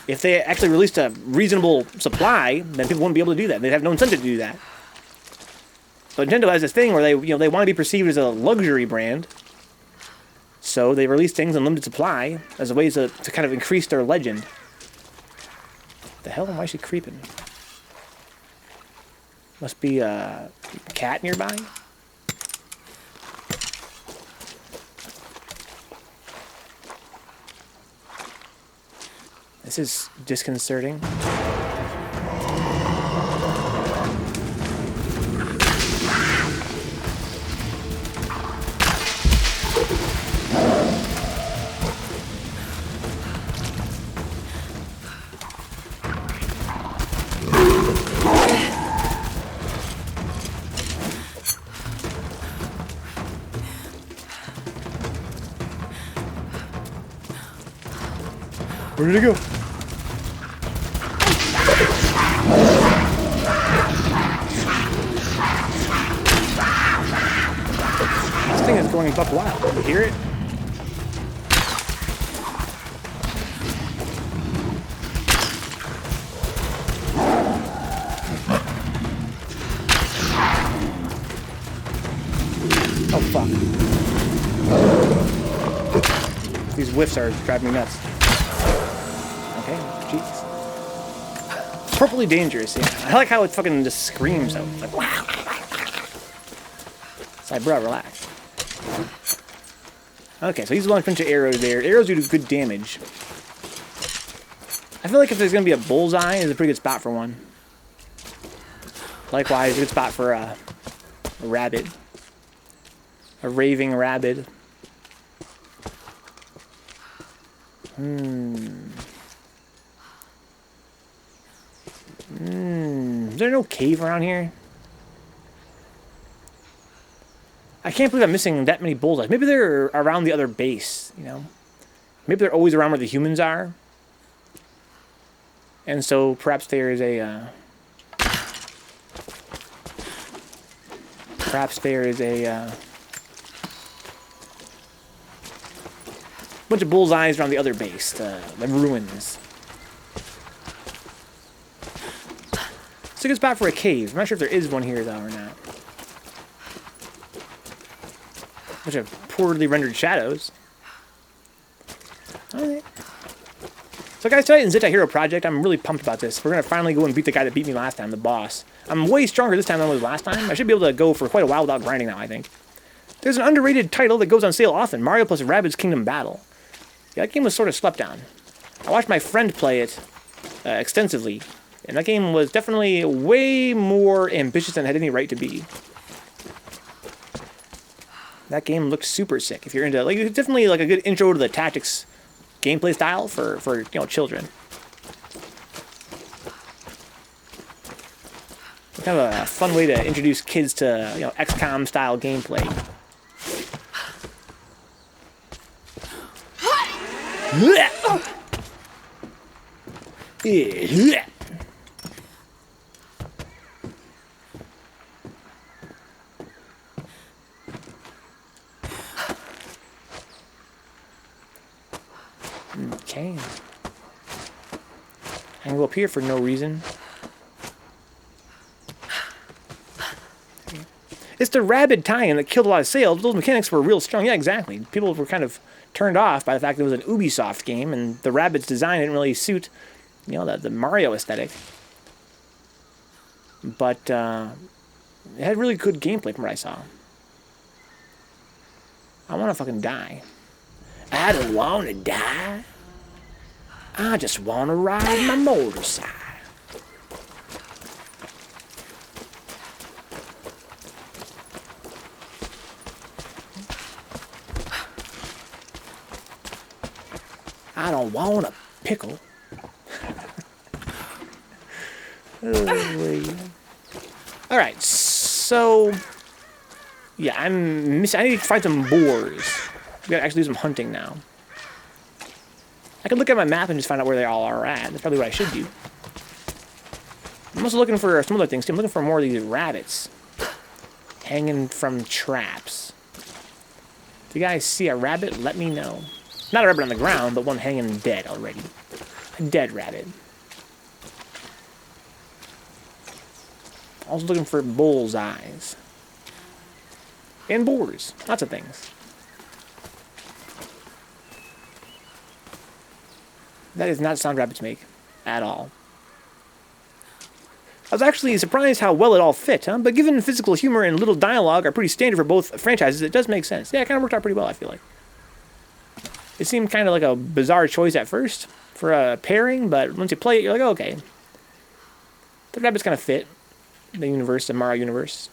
If they actually released a reasonable supply, then people wouldn't be able to do that. They'd have no incentive to do that. But Nintendo has this thing where they want to be perceived as a luxury brand. So they release things in limited supply as a way to kind of increase their legend. The hell? Why is she creeping? Must be a cat nearby. This is disconcerting. Where did it go? This thing is going buck wild. You hear it? Oh fuck. These whiffs are driving me nuts. Okay, jeez. Purpley dangerous, yeah. I like how it fucking just screams though. It's like, wow. It's like, bro, relax. Okay, so he's launched a bunch of arrows there. Arrows do good damage. I feel like if there's gonna be a bullseye, it's a pretty good spot for one. Likewise, a good spot for a rabbit. A raving rabbit. Is there no cave around here? I can't believe I'm missing that many bullseyes. Maybe they're around the other base, Maybe they're always around where the humans are. And so perhaps there is a... bunch of bullseyes around the other base, the ruins. It's a good spot for a cave. I'm not sure if there is one here, though, or not. Bunch of poorly rendered shadows. Alright. So, guys, tonight in Zeta Hero Project, I'm really pumped about this. We're going to finally go and beat the guy that beat me last time, the boss. I'm way stronger this time than I was last time. I should be able to go for quite a while without grinding now, I think. There's an underrated title that goes on sale often, Mario plus Rabbids Kingdom Battle. Yeah, that game was sort of slept on. I watched my friend play it extensively. And that game was definitely way more ambitious than it had any right to be. That game looked super sick. If you're into, it's definitely like a good intro to the tactics gameplay style for children. Kind of a fun way to introduce kids to, XCOM style gameplay. Yeah. Okay. I can go up here for no reason. It's the rabid tie-in that killed a lot of sales. Those mechanics were real strong. Yeah, exactly. People were kind of turned off by the fact that it was an Ubisoft game, and the Rabbids design didn't really suit, you know, the Mario aesthetic. But it had really good gameplay from what I saw. I want to fucking die. I don't want to die. I just want to ride my motorcycle. I don't want a pickle. Alright, so... yeah, I need to find some boars. We gotta actually do some hunting now. I could look at my map and just find out where they all are at. That's probably what I should do. I'm also looking for some other things too. I'm looking for more of these rabbits. Hanging from traps. If you guys see a rabbit, let me know. Not a rabbit on the ground, but one hanging dead already. A dead rabbit. Also looking for bullseyes. And boars. Lots of things. That is not a sound rabbits make. At all. I was actually surprised how well it all fit, huh? But given physical humor and little dialogue are pretty standard for both franchises, it does make sense. Yeah, it kind of worked out pretty well, I feel like. It seemed kind of like a bizarre choice at first for a pairing, but once you play it, you're like, oh, okay. The rabbits kind of fit the universe, the Mario universe.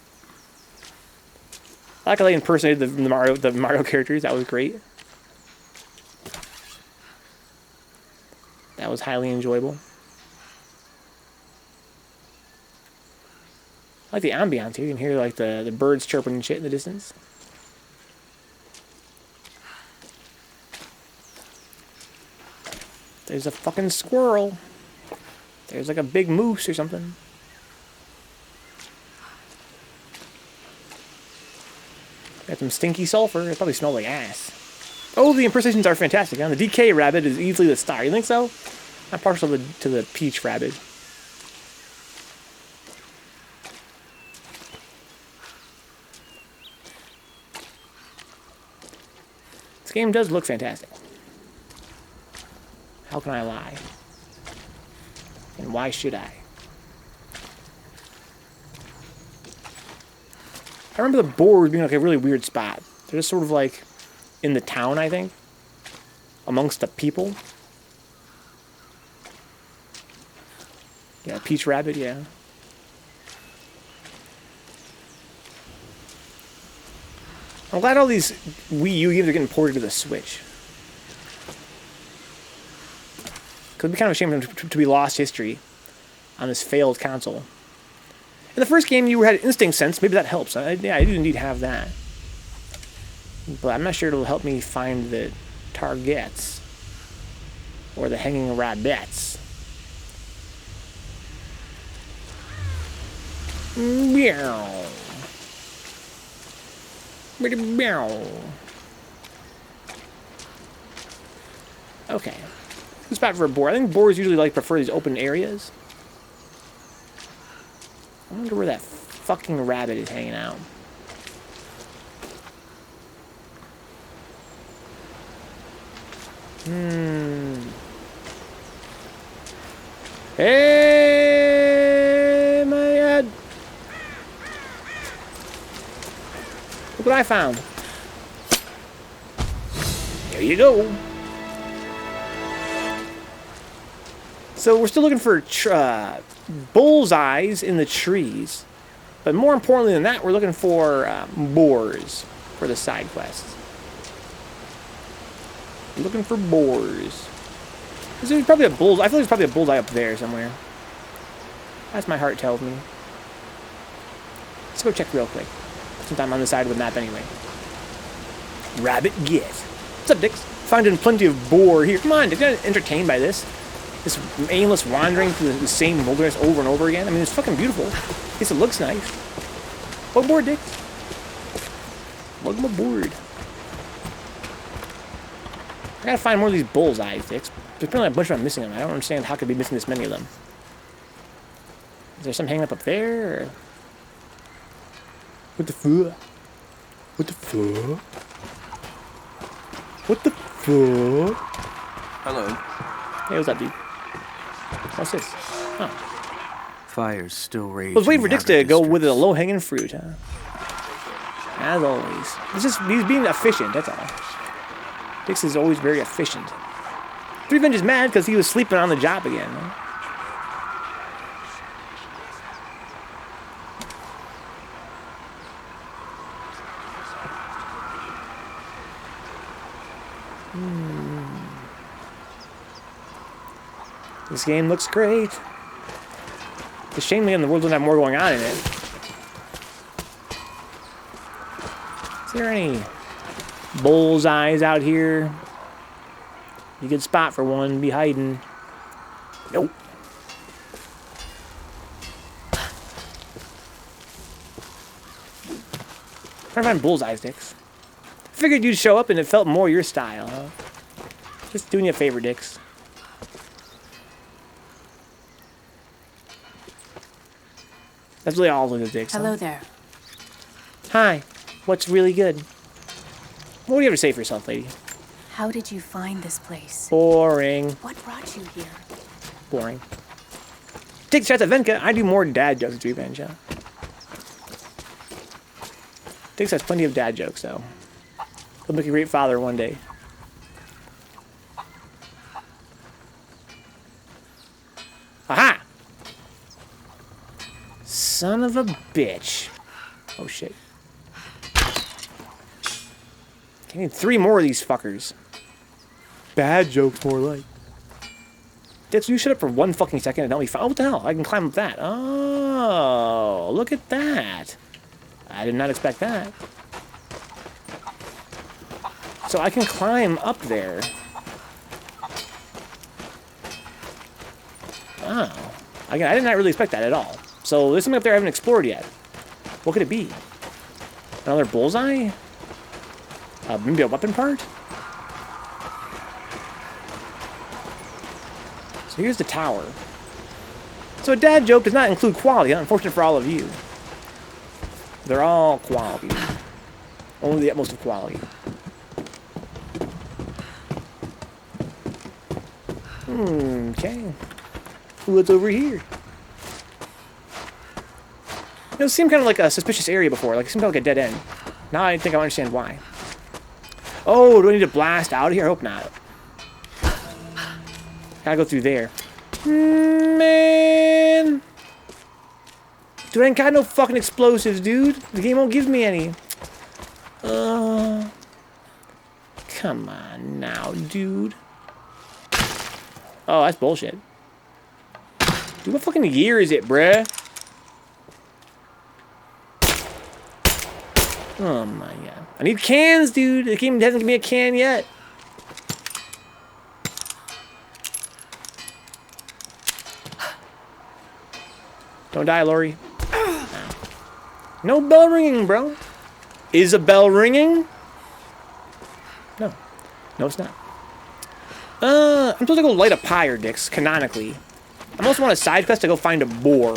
I like how they impersonated the Mario characters. That was great. That was highly enjoyable. I like the ambiance here. You can hear like the birds chirping and shit in the distance. There's a fucking squirrel. There's like a big moose or something. Got some stinky sulfur. It probably smells like ass. Oh, the impersonations are fantastic. Huh? The DK rabbit is easily the star. You think so? I'm partial to the peach rabbit. This game does look fantastic. How can I lie? And why should I? I remember the boars being like a really weird spot. They're just sort of like in the town, I think. Amongst the people. Yeah, peach rabbit, yeah. I'm glad all these Wii U games are getting ported to the Switch. It'd be kind of a shame to be lost history on this failed console. In the first game, you had instinct sense. Maybe that helps. Yeah, I do indeed have that. But I'm not sure it'll help me find the targets. Or the hanging rabbits. Meow. Meow. Okay. Good spot for a boar. I think boars usually like prefer these open areas. I wonder where that fucking rabbit is hanging out. Hey, my head. Look what I found. There you go. So we're still looking for bullseyes in the trees. But more importantly than that, we're looking for boars for the side quests. Looking for boars. There's probably a bull. I feel like there's probably a bullseye up there somewhere. That's my heart tells me. Let's go check real quick. Since I'm on the side of the map anyway. Rabbit get. What's up, Dix? Finding plenty of boar here. Come on, Dix. You're not entertained by this. This aimless wandering through the same wilderness over and over again. I mean, it's fucking beautiful. At least it looks nice. Welcome aboard, Dick. Welcome aboard. I gotta find more of these bullseyes, Dicks. There's probably a bunch of them missing them. I don't understand how I could be missing this many of them. Is there some hanging up there? Or... What the fuck? What the fuck? What the fuck? Hello. Hey, what's up, dude? What's this? Oh. Fire's still raging. I was waiting for Dix to out go of with the districts. low-hanging fruit, huh? As always. He's being efficient, that's all. Dix is always very efficient. Revenge is mad because he was sleeping on the job again. Huh? This game looks great. It's a shame the world doesn't have more going on in it. Is there any bullseyes out here? You good spot for one. Be hiding. Nope. Trying to find bullseye sticks. Figured you'd show up and it felt more your style, huh? Just doing you a favor, Dix. That's really all of the Dix. Hello Huh? there. Hi. What's really good? What do you have to say for yourself, lady? How did you find this place? Boring. What brought you here? Boring. Take the shots at Venka. I do more dad jokes at Revenge, huh? Dix has plenty of dad jokes, though. He'll make a great father one day. Aha! Son of a bitch. Oh, shit. I need 3 more of these fuckers. Bad jokes, more like. Dix, you shut up for 1 fucking second and let me find. Oh, what the hell? I can climb up that. Oh, look at that. I did not expect that. So I can climb up there. Oh. Again, I did not really expect that at all. So there's something up there I haven't explored yet. What could it be? Another bullseye? Maybe a weapon part? So here's the tower. So a dad joke does not include quality. Unfortunate for all of you. They're all quality. Only the utmost of quality. Okay. What's over here? It seemed kind of like a suspicious area before. Like it seemed like a dead end. Now I think I understand why. Oh, do I need to blast out of here? I hope not. Gotta go through there. Man! Dude, I ain't got no fucking explosives, dude. The game won't give me any. Come on now, dude. Oh, that's bullshit. Dude, what fucking year is it, bruh? Oh my god. I need cans, dude. The game hasn't given me a can yet. Don't die, Lori. No bell ringing, bro. Is a bell ringing? No. No, it's not. I'm supposed to go light a pyre, Dix, canonically. I'm also on a side quest to go find a boar.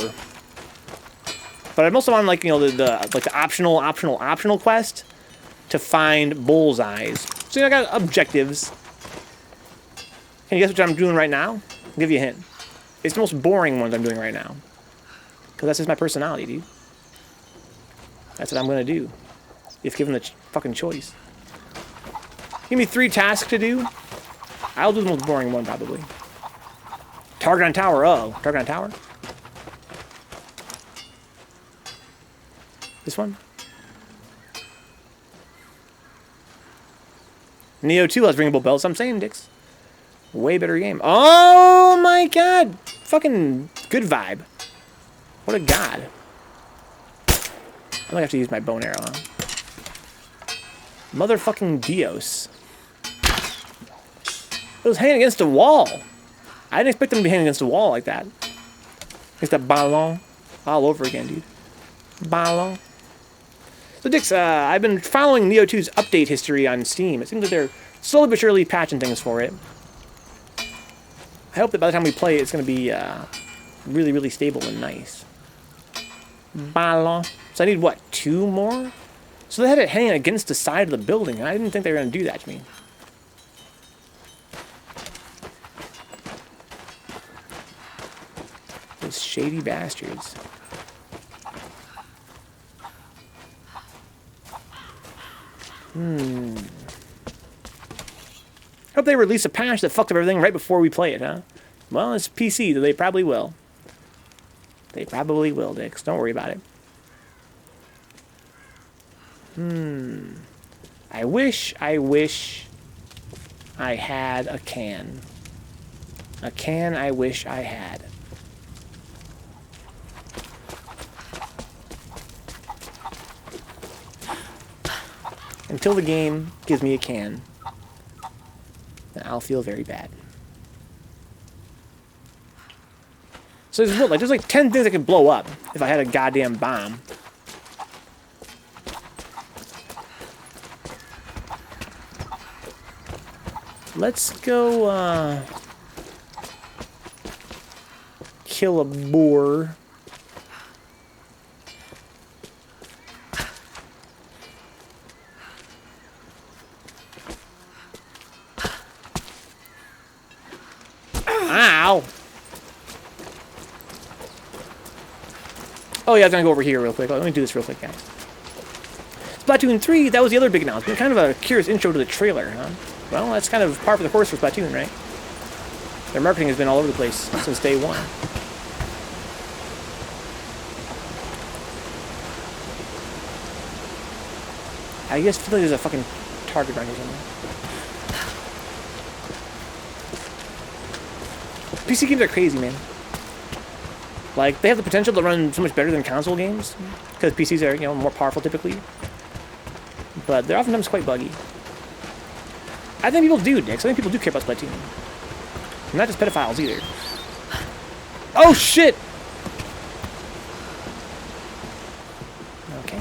But I'm also on, like, you know, the optional quest to find bullseyes. So, you know, I got objectives. Can you guess what I'm doing right now? I'll give you a hint. It's the most boring ones I'm doing right now. Because that's just my personality, dude. That's what I'm going to do. If given the fucking choice. Give me 3 tasks to do. I'll do the most boring one, probably. Target on tower. Oh, target on tower? This one? Neo 2 has ringable bells. I'm saying, Dix. Way better game. Oh my god! Fucking good vibe. What a god. I might have to use my bone arrow, huh? Motherfucking Dios. It was hanging against a wall. I didn't expect them to be hitting against the wall like that. It's that ballon all over again, dude. Ballon. So, Dix, I've been following Neo 2's update history on Steam. It seems that they're slowly but surely patching things for it. I hope that by the time we play it, it's going to be really, really stable and nice. Ballon. So I need, what, 2 more? So they had it hanging against the side of the building. I didn't think they were going to do that to me. Those shady bastards. Hope they release a patch that fucked up everything right before we play it, huh? Well, it's PC, so they probably will. They probably will, Dix. Don't worry about it. I wish I had a can. A can I wish I had. Until the game gives me a can, then I'll feel very bad. So there's like 10 things that could blow up if I had a goddamn bomb. Let's go kill a boar. Ow! Oh yeah, I was gonna go over here real quick. Let me do this real quick, guys. Splatoon 3, that was the other big announcement. Kind of a curious intro to the trailer, huh? Well, that's kind of par for the course for Splatoon, right? Their marketing has been all over the place since day one. I just feel like there's a fucking target around here somewhere. PC games are crazy, man. Like, they have the potential to run so much better than console games, because PCs are, you know, more powerful typically. But they're oftentimes quite buggy. I think people do, Dix. I think people do care about Splatoon. Not just pedophiles, either. Oh, shit! Okay.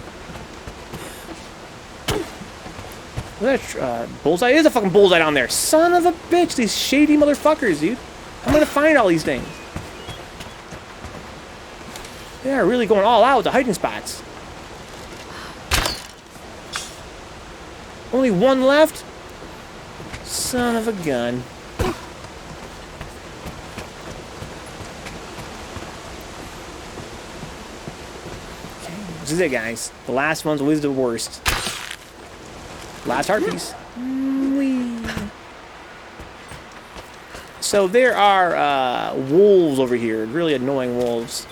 Look at that, bullseye. There's a fucking bullseye down there. Son of a bitch. These shady motherfuckers, dude. I'm gonna find all these things. They're really going all out with the hiding spots. Only one left? Son of a gun. Okay, this is it, guys. The last one's always the worst. Last heart piece. So there are wolves over here. Really annoying wolves.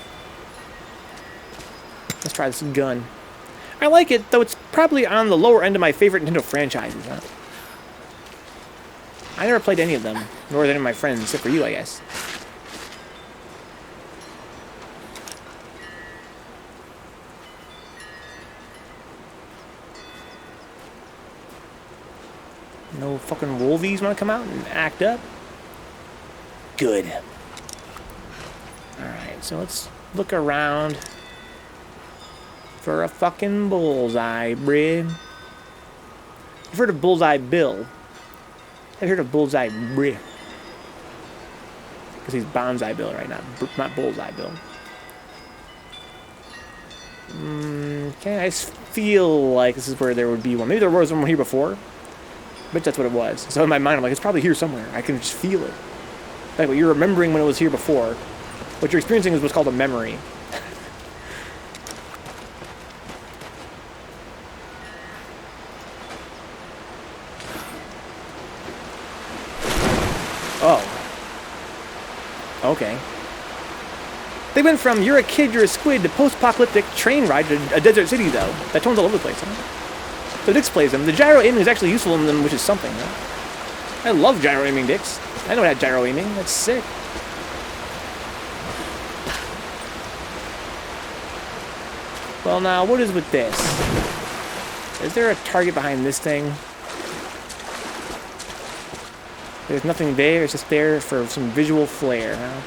Let's try this gun. I like it, though it's probably on the lower end of my favorite Nintendo franchises, huh? I never played any of them, nor did any of my friends, except for you, I guess. No fucking wolvies want to come out and act up? Good. Alright, so let's look around for a fucking bullseye, bruh. I've heard of Bullseye Bill. I've heard of Bullseye Bruh. Because he's Bonsai Bill, right? Not Bullseye Bill. Okay, I just feel like this is where there would be one. Maybe there was one here before. I bet that's what it was. So in my mind, I'm like, it's probably here somewhere. I can just feel it. Like what you're remembering when it was here before. What you're experiencing is what's called a memory. Oh. Okay. They went from you're a kid, you're a squid to post-apocalyptic train ride to a desert city, though. That tone's all over the place, huh? So Dix plays them. The gyro aiming is actually useful in them, which is something, huh? I love gyro aiming, Dix. I know I had gyro aiming. That's sick. Well, now, what is with this? Is there a target behind this thing? There's nothing there, it's just there for some visual flair, huh?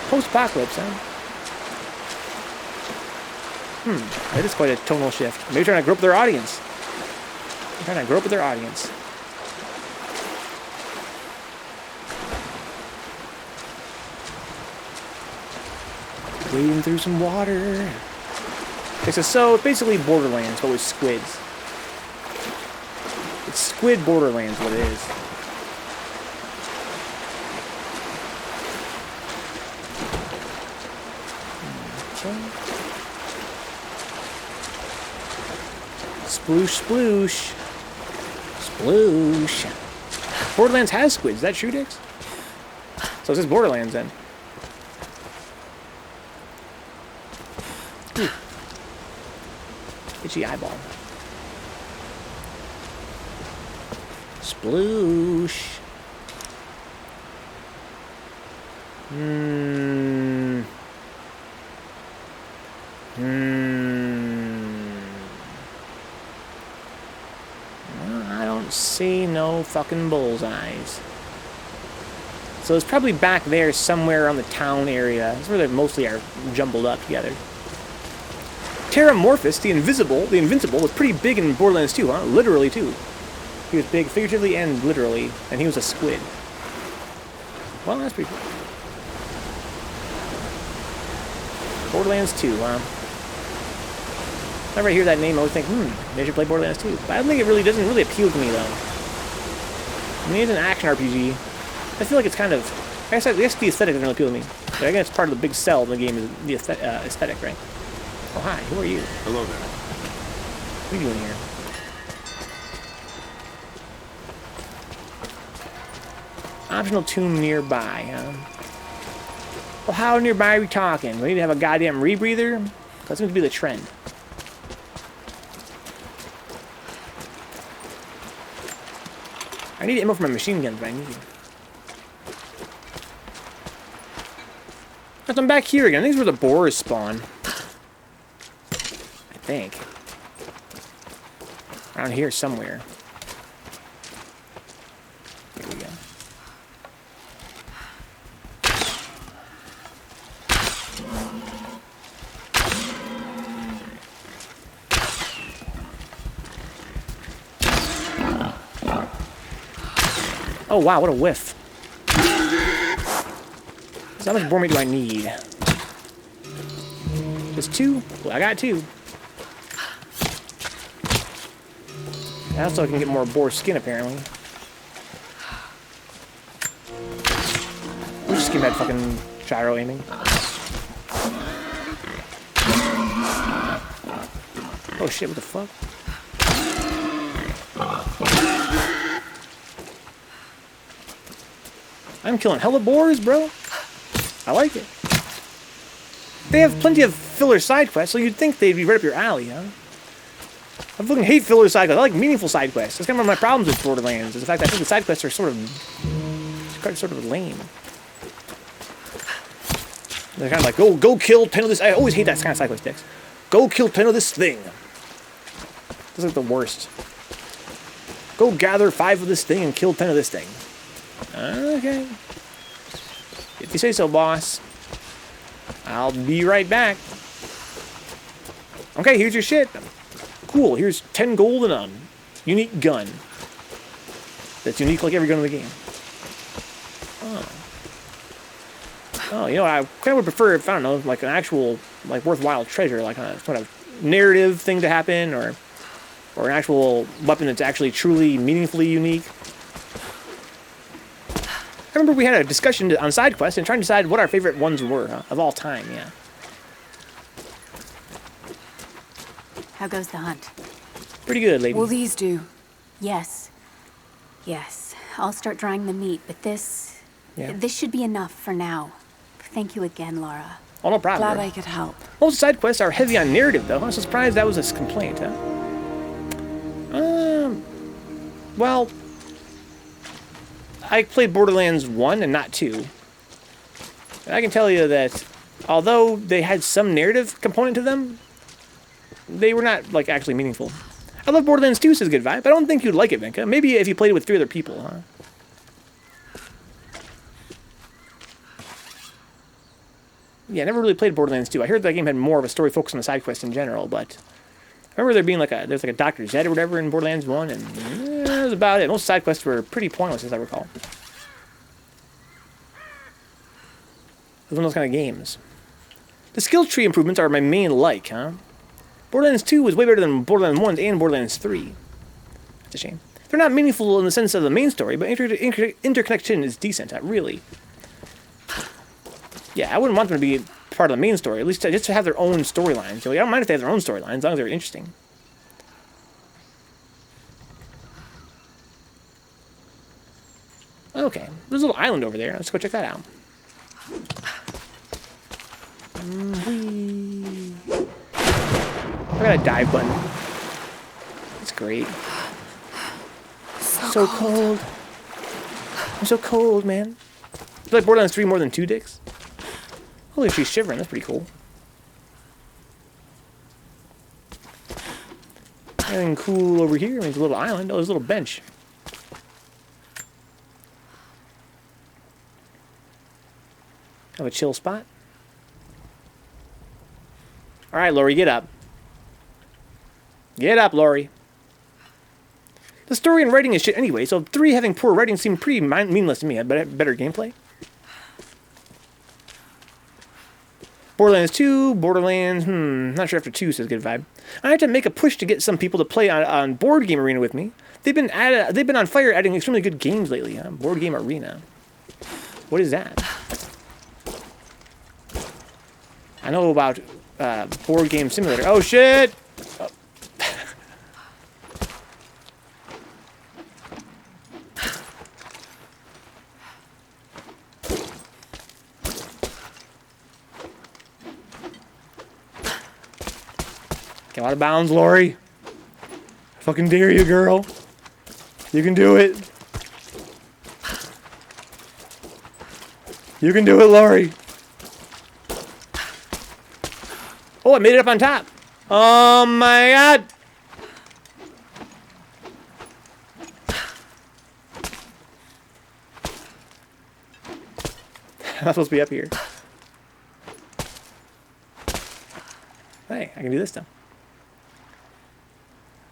Post-apocalypse, huh? That is quite a tonal shift. Maybe trying to grow up their audience. They're trying to grow up with their audience. Wading through some water. Okay, so it's basically Borderlands, but with squids. It's Squid Borderlands, what it is. Okay. Sploosh, sploosh. Sploosh. Borderlands has squids. Is that true, Dix? So it's just Borderlands then. Ooh. Itchy eyeball. Sploosh. I don't see no fucking bullseyes. So it's probably back there somewhere around the town area. That's where they mostly are jumbled up together. Terramorphous, the Invincible, was pretty big in Borderlands 2, huh? Literally, too. He was big figuratively and literally, and he was a squid. Well, that's pretty cool. Borderlands 2, huh? Whenever I hear that name, I always think, they should play Borderlands 2. But I don't think it really doesn't really appeal to me, though. I mean, it's an action RPG. I feel like it's kind of... I guess the aesthetic doesn't really appeal to me. But I guess part of the big sell of the game is the aesthetic, right? Oh, hi. Who are you? Hello there. What are you doing here? Optional tomb nearby, huh? Well, how nearby are we talking? We need to have a goddamn rebreather? That seems to be the trend. I need ammo for my machine guns, but I need it. I'm back here again. I think this is where the boars spawn. I think. Around here somewhere. Here we go. Oh wow, what a whiff. So how much boar meat do I need? Just 2? Well, I got 2. I also can get more boar skin, apparently. We'll just give that fucking gyro aiming. Oh shit, what the fuck? I'm killing hella boars, bro. I like it. They have plenty of filler side quests, so you'd think they'd be right up your alley, huh? I fucking hate filler side quests. I like meaningful side quests. That's kind of one of my problems with Borderlands, is the fact that I think the side quests are sort of lame. They're kind of like, go kill 10 of this. I always hate that kind of side quest text. Go kill 10 of this thing. This is like the worst. Go gather 5 of this thing and kill 10 of this thing. Okay. If you say so, boss. I'll be right back. Okay, here's your shit. Cool, here's 10 gold and a unique gun. That's unique like every gun in the game. Oh, you know, I kind of would prefer if, I don't know, like an actual, like, worthwhile treasure, like a sort of narrative thing to happen, or an actual weapon that's actually truly, meaningfully unique. I remember we had a discussion on side quests and trying to decide what our favorite ones were, huh? Of all time, yeah. How goes the hunt? Pretty good, lady. Will these do? Yes. Yes. I'll start drying the meat, but this should be enough for now. Thank you again, Laura. Oh, no problem. Glad I could help. Most side quests are heavy on narrative, though. I'm surprised that was a complaint, huh? Well, I played Borderlands 1 and not 2. And I can tell you that although they had some narrative component to them, they were not, like, actually meaningful. I love Borderlands 2, says Good Vibe. I don't think you'd like it, Venka. Maybe if you played it with 3 other people, huh? Yeah, I never really played Borderlands 2. I heard that game had more of a story focus on the side quest in general, but I remember there being there's like a Dr. Zed or whatever in Borderlands 1, and that was about it. Most side quests were pretty pointless, as I recall. It was one of those kind of games. The skill tree improvements are my main like, huh? Borderlands 2 was way better than Borderlands 1 and Borderlands 3. That's a shame. They're not meaningful in the sense of the main story, but interconnection is decent, really. Yeah, I wouldn't want them to be part of the main story, at least just to have their own storylines. I don't mind if they have their own storylines, as long as they're interesting. Okay, there's a little island over there. Let's go check that out. Whee. I got a dive button. It's great. So cold. I'm so cold, man. You like Borderlands 3 more than 2 dicks? Holy, she's shivering. That's pretty cool. Anything cool over here? I mean, there's a little island. Oh, there's a little bench. Have a chill spot. All right, Lori, get up. Get up, Lori. The story and writing is shit anyway, so 3 having poor writing seemed pretty meaningless to me. But better gameplay. Borderlands 2, Borderlands, not sure after 2, says Good Vibe. I have to make a push to get some people to play on Board Game Arena with me. They've been on fire adding extremely good games lately, huh? Board Game Arena. What is that? I know about Board Game Simulator. Oh, shit! Oh. Get out of bounds, Lori. I fucking dare you, girl. You can do it. You can do it, Lori. Oh, I made it up on top. Oh my god. I'm not supposed to be up here. Hey, I can do this stuff.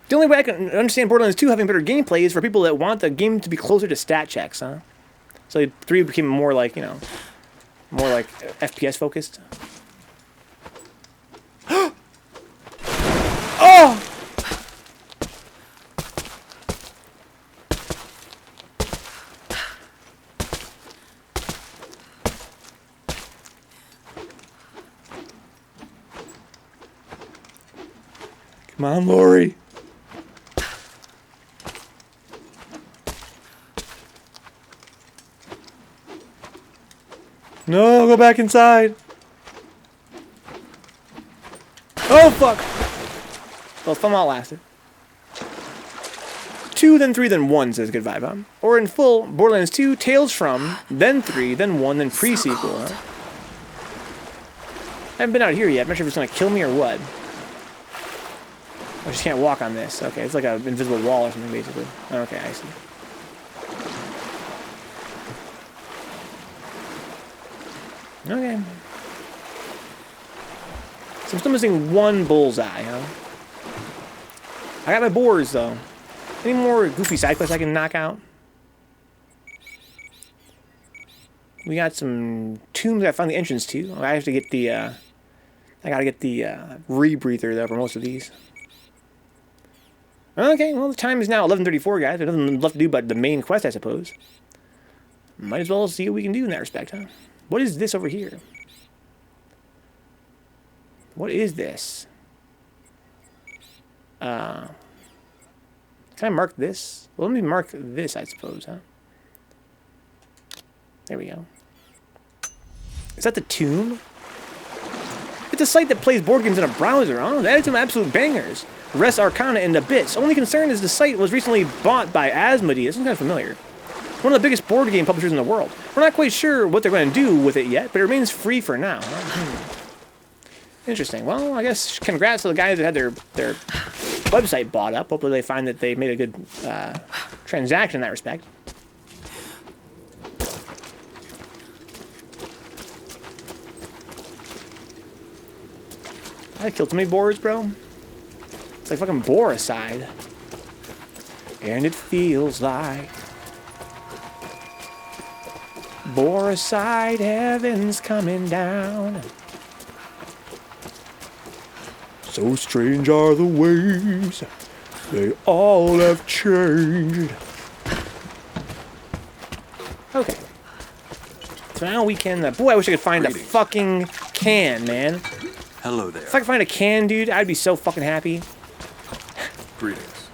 The only way I can understand Borderlands 2 having better gameplay is for people that want the game to be closer to stat checks, huh? So 3 became more like, more like FPS focused. Oh! Come on, Lori. No, go back inside. Oh, fuck. Well, fun while it lasted. 2, then 3, then 1, says Good Vibe, huh? Or in full, Borderlands 2, Tales from, then 3, then 1, then pre-sequel, huh? I haven't been out here yet. I'm not sure if it's going to kill me or what. I just can't walk on this. Okay, it's like an invisible wall or something, basically. Okay, I see. Okay. So I'm still missing 1 bullseye, huh? I got my boars, though. Any more goofy side quests I can knock out? We got some tombs I found the entrance to. I have to get the, I gotta get the, rebreather, though, for most of these. Okay, well, the time is now 11:34, guys. There's nothing left to do but the main quest, I suppose. Might as well see what we can do in that respect, huh? What is this over here? What is this? Can I mark this? Well, let me mark this, I suppose, huh? There we go. Is that the tomb? It's a site that plays board games in a browser, huh? That is some absolute bangers. Res Arcana and Abyss. Only concern is the site was recently bought by Asmodee. This is kind of familiar. One of the biggest board game publishers in the world. We're not quite sure what they're going to do with it yet, but it remains free for now. Interesting. Well, I guess congrats to the guys that had their website bought up. Hopefully they find that they made a good transaction in that respect. I killed too many boars, bro. It's like fucking Boaricide. And it feels like Boaricide heaven's coming down. So strange are the ways, they all have changed. Okay. So now we can... boy, I wish I could find a fucking can, man. Hello there. If I could find a can, dude, I'd be so fucking happy. Greetings.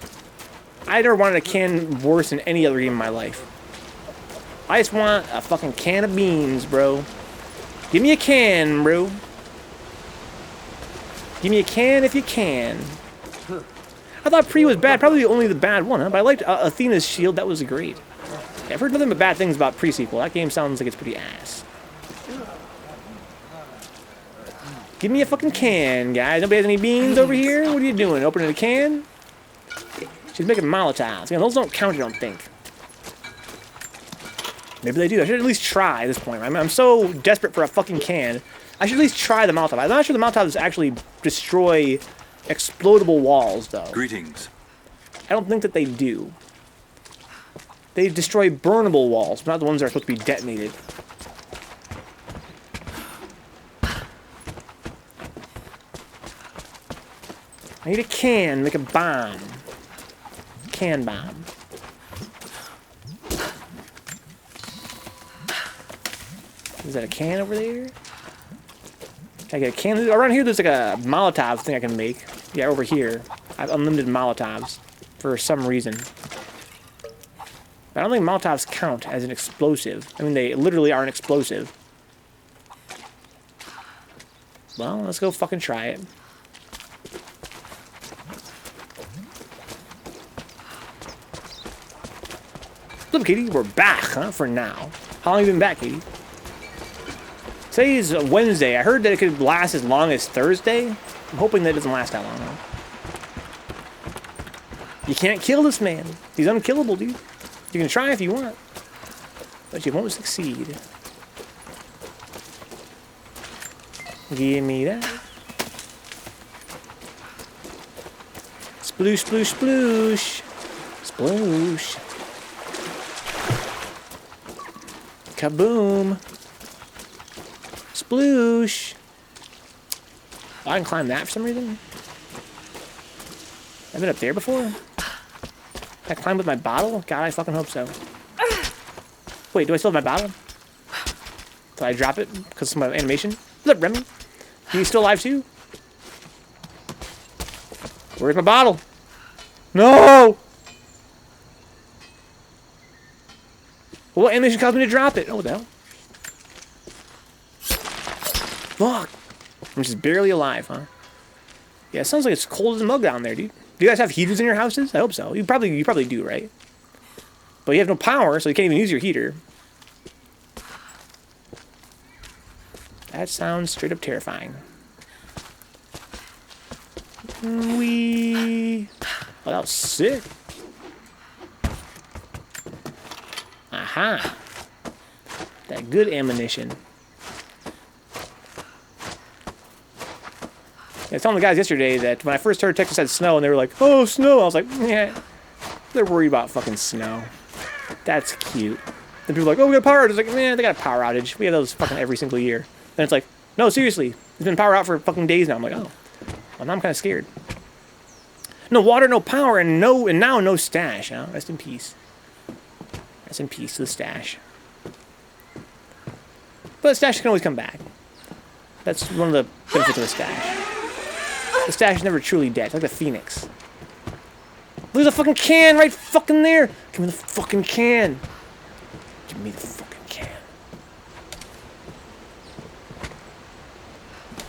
I never wanted a can worse than any other game in my life. I just want a fucking can of beans, bro. Give me a can, bro. Give me a can if you can. I thought Pre was bad, probably only the bad one, huh? But I liked Athena's Shield, that was great. Yeah, I've heard nothing but bad things about Pre-sequel. That game sounds like it's pretty ass. Give me a fucking can, guys. Nobody has any beans over here? What are you doing? Opening a can? She's making Molotovs. Yeah, those don't count, I don't think. Maybe they do. I should at least try at this point. I'm so desperate for a fucking can. I should at least try the Molotov. I'm not sure the Molotovs actually destroy explodable walls, though. Greetings. I don't think that they do. They destroy burnable walls, but not the ones that are supposed to be detonated. I need a can, make a bomb. Can bomb. Is that a can over there? Can I get a can? Around here there's like a Molotov thing I can make. Yeah, over here. I have unlimited Molotovs. For some reason. But I don't think Molotovs count as an explosive. I mean, they literally are an explosive. Well, let's go fucking try it. What's up, Katie? We're back, huh? For now. How long have you been back, Katie? Today's Wednesday. I heard that it could last as long as Thursday. I'm hoping that it doesn't last that long, though. You can't kill this man. He's unkillable, dude. You can try if you want. But you won't succeed. Give me that. Sploosh, sploosh, sploosh. Sploosh. Kaboom. Sploosh. Oh, I can climb that for some reason. I've been up there before. Can I climb with my bottle? God, I fucking hope so. Wait, do I still have my bottle? Did I drop it because of my animation? What's up, Remy? Are you still alive too? Where's my bottle? No! Well, what animation caused me to drop it? Oh, what the hell? Fuck. I'm just barely alive, huh? Yeah, it sounds like it's cold as a mug down there, dude. Do you guys have heaters in your houses? I hope so. You probably do, right? But you have no power, so you can't even use your heater. That sounds straight up terrifying. Wee. Oh, that was sick. Aha. That good ammunition. I was telling the guys yesterday that when I first heard Texas had snow and they were like, oh, snow. I was like, yeah, they're worried about fucking snow. That's cute. Then people are like, oh, we got a power outage. I was like, man, they got a power outage. We have those fucking every single year. Then it's like, no, seriously, there's been power out for fucking days now. I'm like, oh, well, now I'm kind of scared. No water, no power, and now no stash. Huh? Rest in peace. Rest in peace to the stash. But the stash can always come back. That's one of the benefits of the stash. The stash is never truly dead. It's like the phoenix. There's a fucking can right fucking there. Give me the fucking can. Give me the fucking can.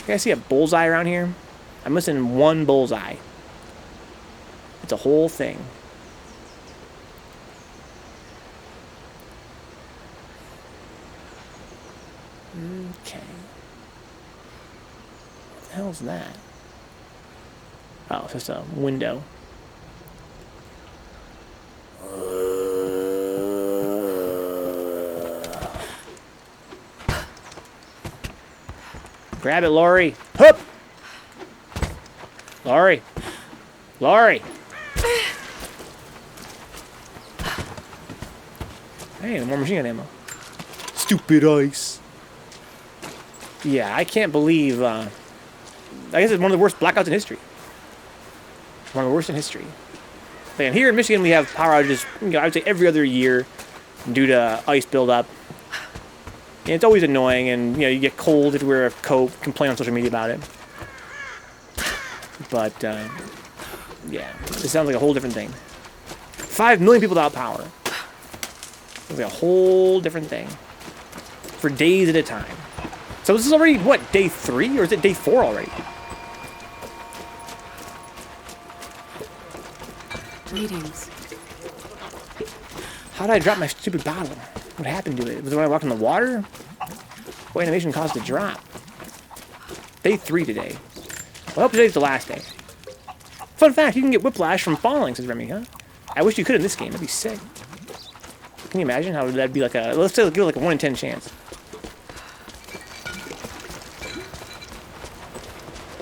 You guys see a bullseye around here? I'm missing one bullseye. It's a whole thing. Okay. What the hell is that? Oh, it's just a window. Grab it, Laurie. Hup! Laurie. Laurie. Hey, more machine gun ammo. Stupid ice. Yeah, I can't believe, I guess it's one of the worst blackouts in history. One of the worst in history. And here in Michigan, we have power outages, you know, I would say every other year due to ice buildup. And it's always annoying, and, you know, you get cold if you wear a coat, complain on social media about it. But, yeah, this sounds like a whole different thing. 5 million people without power. It's like a whole different thing. For days at a time. So this is already, what, day 3? Or is it day 4 already? Greetings. How did I drop my stupid bottle? What happened to it? Was it when I walked in the water? What animation caused it to drop? Day 3 today. Well, I hope today's the last day. Fun fact, you can get whiplash from falling, says Remy, huh? I wish you could in this game. That'd be sick. Can you imagine how that'd be like a... Let's say give it like a 1 in 10 chance.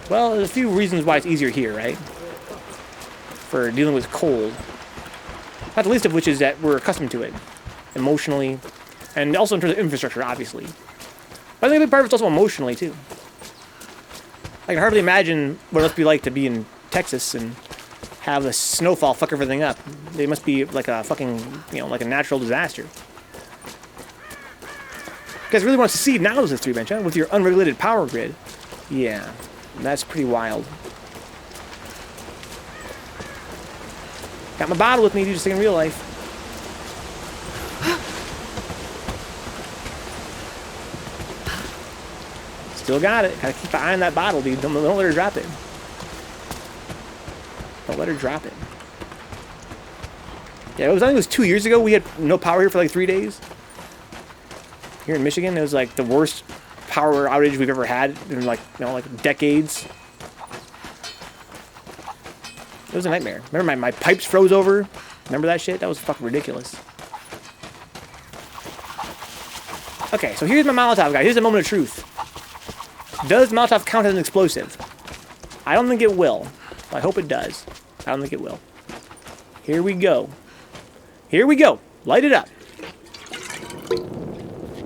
Well, there's a few reasons why it's easier here, right? For dealing with cold. Not the least of which is that we're accustomed to it. Emotionally. And also in terms of infrastructure, obviously. But I think a big part of it's also emotionally, too. I can hardly imagine what it must be like to be in Texas and have the snowfall fuck everything up. They must be like a fucking, you know, like a natural disaster. You guys really want to succeed now, this 3-bench, huh? With your unregulated power grid. Yeah, that's pretty wild. Got my bottle with me, dude, just like in real life. Still got it. Gotta keep an eye on that bottle, dude. Don't let her drop it. Don't let her drop it. Yeah, I think it was 2 years ago. We had no power here for like 3 days. Here in Michigan, it was like the worst power outage we've ever had in like, you know, like decades. It was a nightmare. Remember my pipes froze over? Remember that shit? That was fucking ridiculous. Okay, so here's my Molotov, guys. Here's a moment of truth. Does Molotov count as an explosive? I don't think it will. I hope it does. I don't think it will. Here we go. Here we go. Light it up.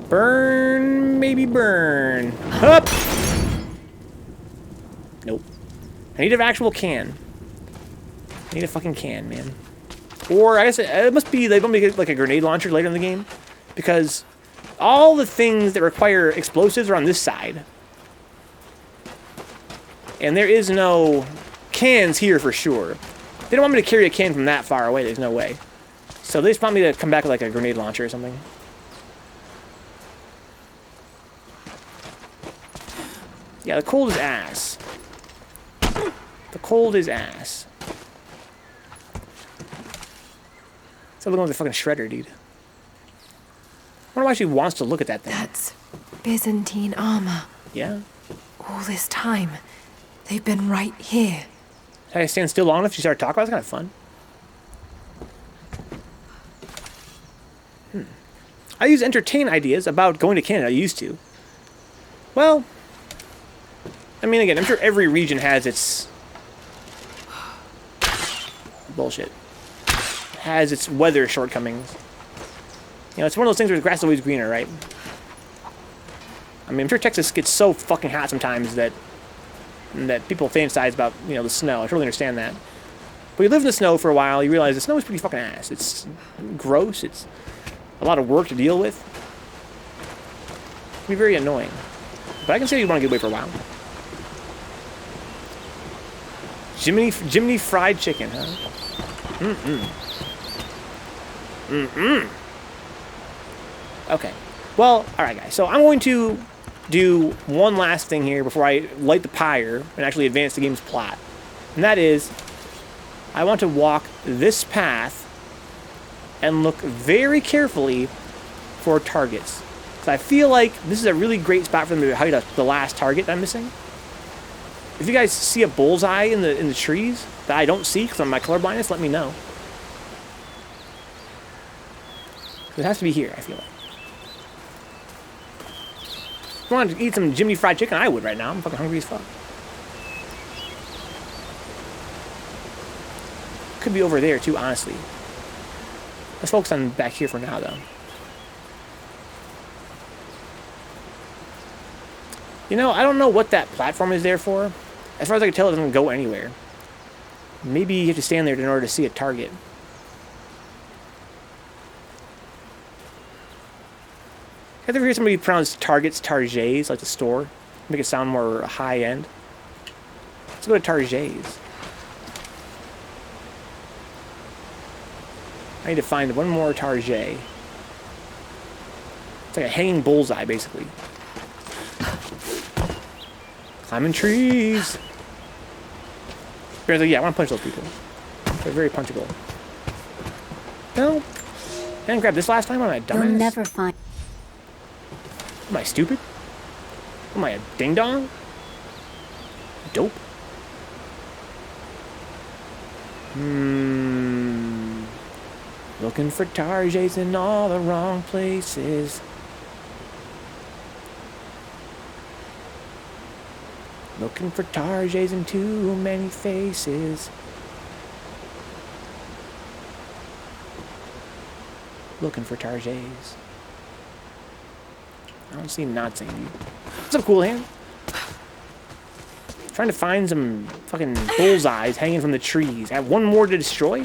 Burn, maybe burn. Up. Nope. I need an actual can. I need a fucking can, man. Or I guess it must be they don't make it like a grenade launcher later in the game, because all the things that require explosives are on this side. And there is no cans here for sure. They don't want me to carry a can from that far away. There's no way. So they just want me to come back with like a grenade launcher or something. Yeah, the cold is ass. The cold is ass. So looking at the fucking shredder, dude. I wonder why she wants to look at that thing. That's Byzantine armor. Yeah. All this time, they've been right here. Did I stand still long enough to start talking about it? That's kind of fun. I use entertain ideas about going to Canada. I used to. Well, I mean, again, I'm sure every region has its bullshit. Has its weather shortcomings. You know, it's one of those things where the grass is always greener, right? I mean, I'm sure Texas gets so fucking hot sometimes that people fantasize about, you know, the snow. I totally understand that. But you live in the snow for a while, you realize the snow is pretty fucking ass. It's gross. It's a lot of work to deal with. It can be very annoying. But I can say you want to get away for a while. Jiminy fried chicken, huh? Okay. Well, alright guys. So I'm going to do one last thing here before I light the pyre and actually advance the game's plot. And that is, I want to walk this path and look very carefully for targets. So I feel like this is a really great spot for them to hide the last target I'm missing. If you guys see a bullseye in the trees that I don't see because of my colorblindness, let me know. It has to be here, I feel like. If I wanted to eat some Jimmy Fried Chicken, I would right now. I'm fucking hungry as fuck. Could be over there too, honestly. Let's focus on back here for now, though. You know, I don't know what that platform is there for. As far as I can tell, it doesn't go anywhere. Maybe you have to stand there in order to see a target. Have you ever heard somebody pronounce targets Targets, like the store? Make it sound more high-end. Let's go to Targets. I need to find one more Target. It's like a hanging bullseye, basically. Climbing trees. Bear's like, yeah, I want to punch those people. They're very punchable. No. I didn't grab this last time. Am I a dumbass? You'll never find... Am I stupid? Am I a ding-dong? Dope. Looking for Targets in all the wrong places. Looking for Targets in too many faces. Looking for Targets. I don't see not seeing you. What's up, Cool Hand? Trying to find some fucking bullseyes hanging from the trees. I have one more to destroy.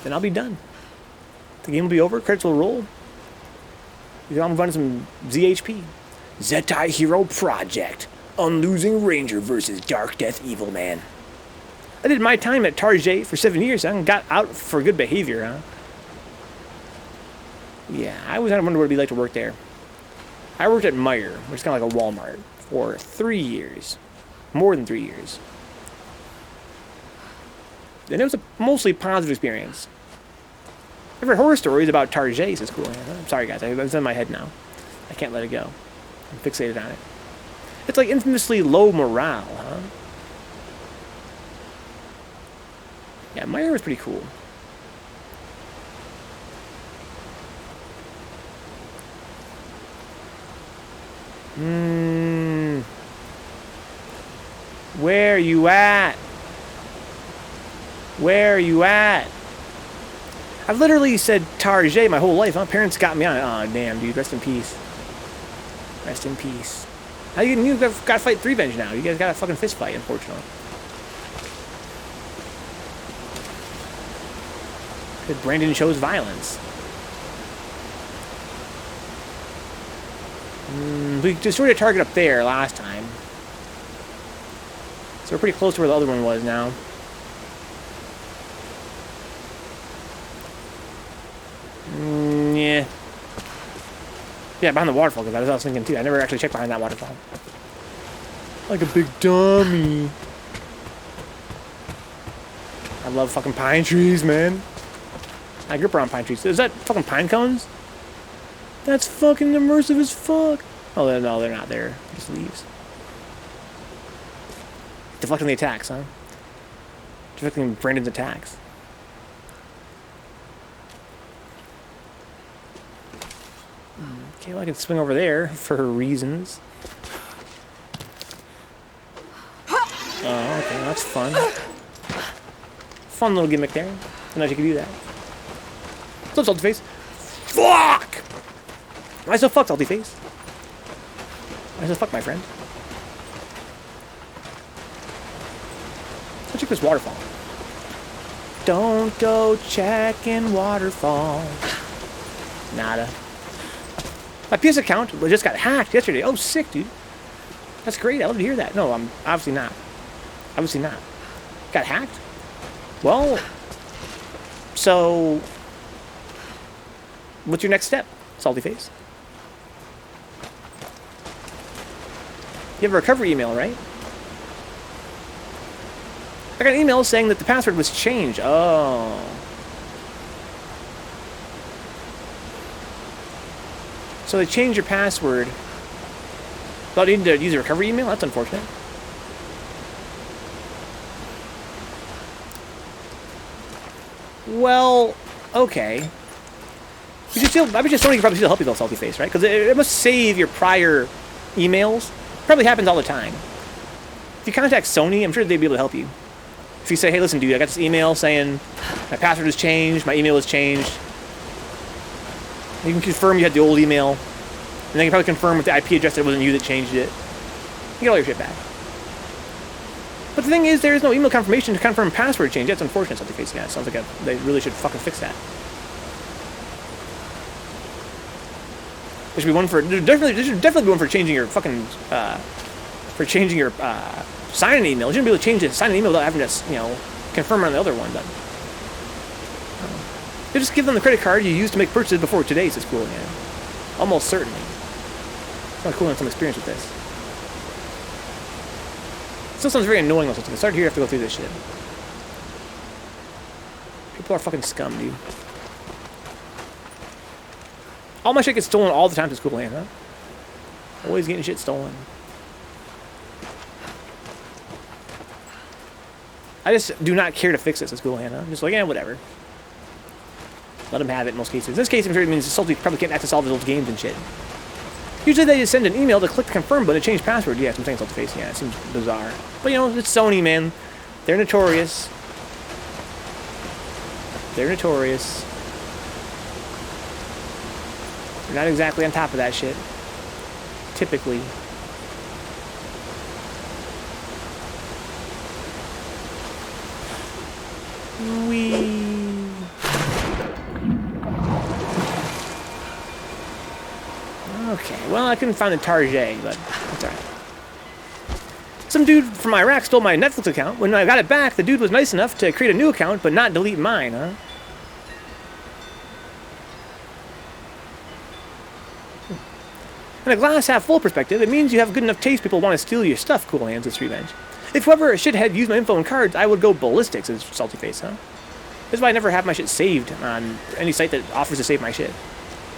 Then I'll be done. The game will be over. Credits will roll. I'm running some ZHP. Zetai Hero Project. Unlosing Ranger versus Dark Death Evil Man. I did my time at Target for 7 years, and got out for good behavior, huh? Yeah, I always had to wonder what it'd be like to work there. I worked at Meijer, which is kind of like a Walmart, for 3 years. More than 3 years. And it was a mostly positive experience. I've heard horror stories about Targets. It's cool. I'm sorry, guys. It's in my head now. I can't let it go. I'm fixated on it. It's like infamously low morale, huh? Yeah, Meijer was pretty cool. Where you at? Where are you at? I've literally said Target my whole life. My parents got me on it. Oh, damn, dude. Rest in peace. Rest in peace. How you gotta fight 3Venge now. You guys got a fucking fist fight, unfortunately. Because Brandon chose violence. We destroyed a target up there last time. So we're pretty close to where the other one was now. Yeah. Yeah, behind the waterfall, because that's what I was thinking too. I never actually checked behind that waterfall. Like a big dummy. I love fucking pine trees, man. I grip around pine trees. Is that fucking pine cones? That's fucking immersive as fuck. Oh, no, they're not there. Just leaves. Deflecting the attacks, huh? Deflecting Brandon's attacks. Okay, well, I can swing over there for reasons. Oh, okay, well, that's fun. Fun little gimmick there. Didn't know you could do that. What's up, Salty Face? Fuck! Why so fucked, Salty Face? Why so fuck, my friend? Let's check this waterfall. Don't go checking waterfall. Nada. My PS account just got hacked yesterday. Oh, sick, dude. That's great. I love to hear that. No, I'm obviously not. Obviously not. Got hacked? Well, so what's your next step, Salty Face? You have a recovery email, right? I got an email saying that the password was changed. Oh. So they changed your password without needing to use a recovery email? That's unfortunate. Well, okay. I bet you Sony can probably still help you though, Salty Face, right? Because it must save your prior emails. Probably happens all the time. If you contact Sony, I'm sure they'd be able to help you. If you say, hey, listen, dude, I got this email saying my password has changed, my email has changed. You can confirm you had the old email, and they can probably confirm with the IP address that it wasn't you that changed it. You get all your shit back. But the thing is, there is no email confirmation to confirm password change. That's unfortunate, something face. Yeah, it sounds like they really should fucking fix that. There should be one for there should definitely be one for changing your fucking sign-in email. You shouldn't be able to change the sign-in email without having to confirm on the other one. But you just give them the credit card you used to make purchases before today. Says cool, yeah. Almost certainly. It's not cool to have some experience with this. Still sounds very annoying. Also, to start here, I have to go through this shit. People are fucking scum, dude. All my shit gets stolen all the time to school land, huh? Always getting shit stolen. I just do not care to fix this at school land, huh? I'm just like, yeah, whatever. Let them have it in most cases. In this case, I'm sure it means Salty probably can't access all of those games and shit. Usually they just send an email to click the confirm button to change password. Yeah, I'm saying Salty Face. Yeah, it seems bizarre. But, it's Sony, man. They're notorious. They're notorious. They're not exactly on top of that shit. Typically. Okay, well, I couldn't find the Target, but that's alright. Some dude from Iraq stole my Netflix account. When I got it back, the dude was nice enough to create a new account, but not delete mine, huh? In a glass half full perspective, it means you have good enough taste people want to steal your stuff, Cool Hands. It's revenge. If whoever a shithead used my info and cards, I would go ballistic, says Salty Face, huh? This is why I never have my shit saved on any site that offers to save my shit.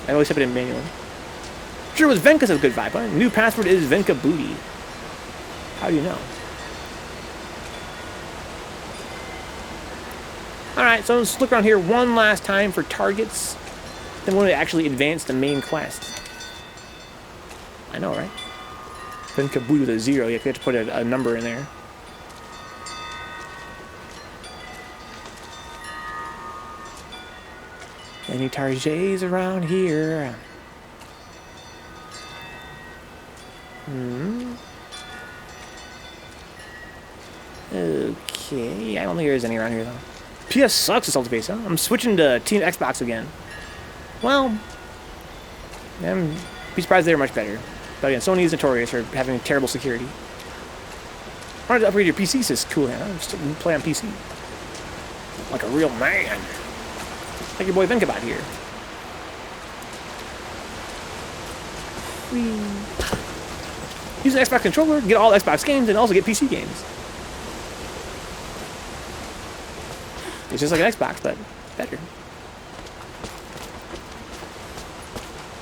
I always have it in manually. Sure was Venka's a good vibe, huh? New password is Vencabot. How do you know? Alright, so let's look around here one last time for targets. Then we'll actually advance the main quest. I know, right? Vencabot with a 0. You have to put a number in there. Any Targets around here? Okay, I don't think there's any around here, though. PS sucks at Salty Face, huh? I'm switching to Team Xbox again. Well, I'm be surprised they're much better. But again, Sony is notorious for having terrible security. I wanted to upgrade your PC, says Cool Hand. I'm just play on PC. Like a real man. Like your boy Vencabot here. Use an Xbox controller, get all Xbox games, and also get PC games. It's just like an Xbox, but better.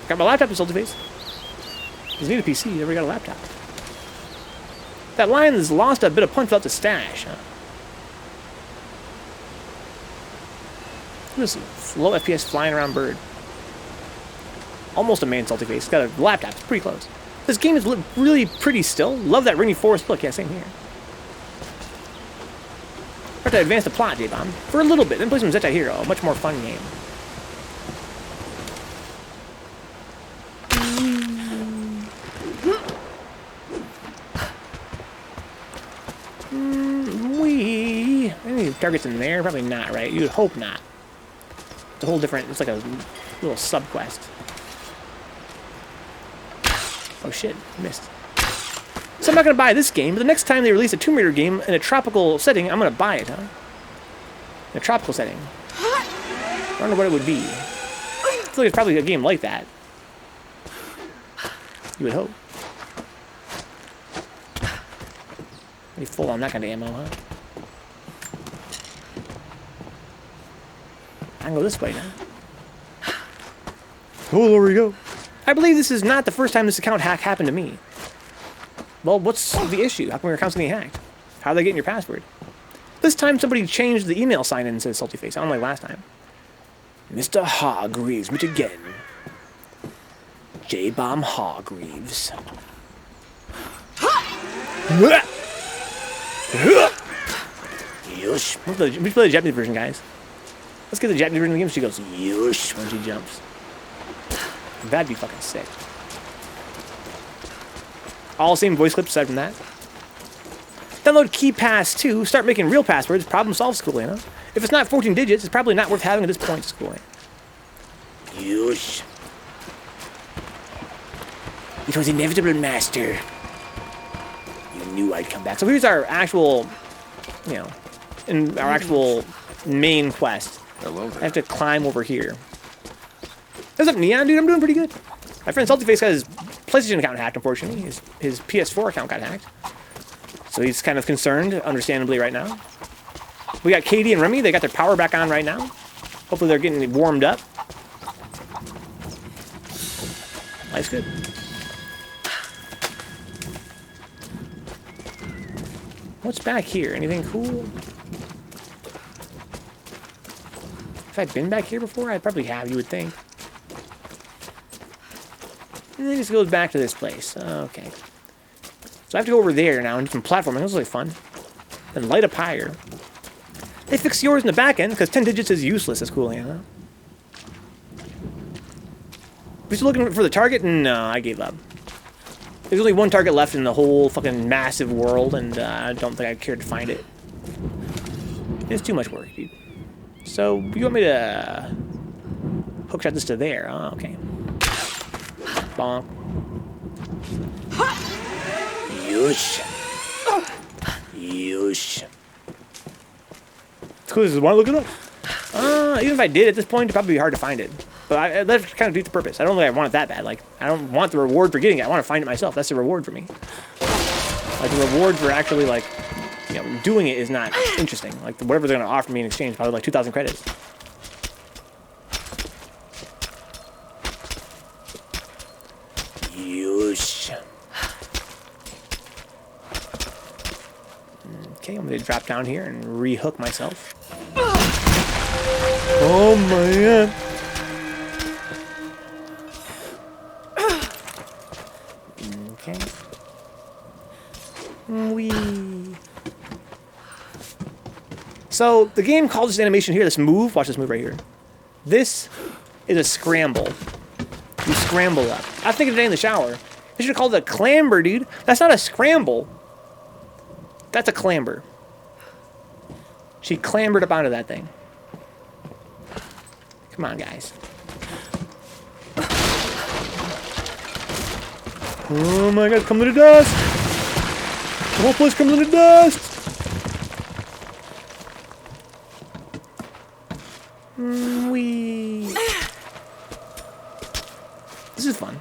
Got my laptop in Salty Face. Doesn't need a PC, never got a laptop. That lion has lost a bit of punch without the stash, huh? This low FPS flying around bird. Almost a man, Salty Face. Got a laptop, it's pretty close. This game is really pretty still. Love that rainy forest look. Yeah, same here. Have to advance the plot, J-Bomb. For a little bit, then play some Zeta Hero. A much more fun game. Any targets in there? Probably not, right? You would hope not. It's a whole different... It's like a little sub-quest. Oh shit, missed. So I'm not going to buy this game, but the next time they release a Tomb Raider game in a tropical setting, I'm going to buy it, huh? In a tropical setting. I wonder what it would be. I feel like it's probably a game like that. You would hope. Pretty full on that kind of ammo, huh? I can go this way now. Oh, there we go. I believe this is not the first time this account hack happened to me. Well, what's the issue? How come your account's getting hacked? How are they getting your password? This time somebody changed the email sign-in, says Salty Face. Unlike last time. Mr. Hargreaves, meet again. J-Bomb Hargreaves. Yush. We play the Japanese version, guys. Let's get the Japanese version of the game. She goes yush when she jumps. That'd be fucking sick. All same voice clips aside from that. Download KeyPass 2. Start making real passwords. Problem solved, school, you know? If it's not 14 digits, it's probably not worth having at this point, school. Yush. It was inevitable, master. You knew I'd come back. So here's our actual, you know, in our actual main quest. Hello there. I have to climb over here. What's up, Neon, dude? I'm doing pretty good. My friend Saltyface got his PlayStation account hacked, unfortunately. His PS4 account got hacked. So he's kind of concerned, understandably, right now. We got Katie and Remy. They got their power back on right now. Hopefully they're getting warmed up. Life's good. What's back here? Anything cool? Have I been back here before? I probably have, you would think. And then it just goes back to this place. Okay. So I have to go over there now and do some platforming. This is really fun. Then light up higher. They fixed yours in the back end because 10 digits is useless. That's cool, you know? We still looking for the target? No, I gave up. There's only one target left in the whole fucking massive world, and I don't think I cared to find it. It's too much work, dude. So, you want me to hookshot this to there? Oh, okay. Bonk. Yush. Yush. It's cool. This is one looking up. Even if I did at this point, it'd probably be hard to find it. But that kind of defeats the purpose. I don't think I want it that bad. Like, I don't want the reward for getting it. I want to find it myself. That's the reward for me. Like, the reward for actually, like, you know, doing it is not interesting. Like, whatever they're going to offer me in exchange, probably like 2,000 credits. Yush. Okay, I'm going to drop down here and rehook myself. Oh, man. Okay. Wee. So, the game calls this animation here, this move, watch this move right here. This is a scramble. You scramble up. I was thinking today in the shower, they should have called it a clamber, dude. That's not a scramble. That's a clamber. She clambered up onto that thing. Come on, guys. Oh my god, come to the dust! The whole place comes to the dust! Wee. This is fun.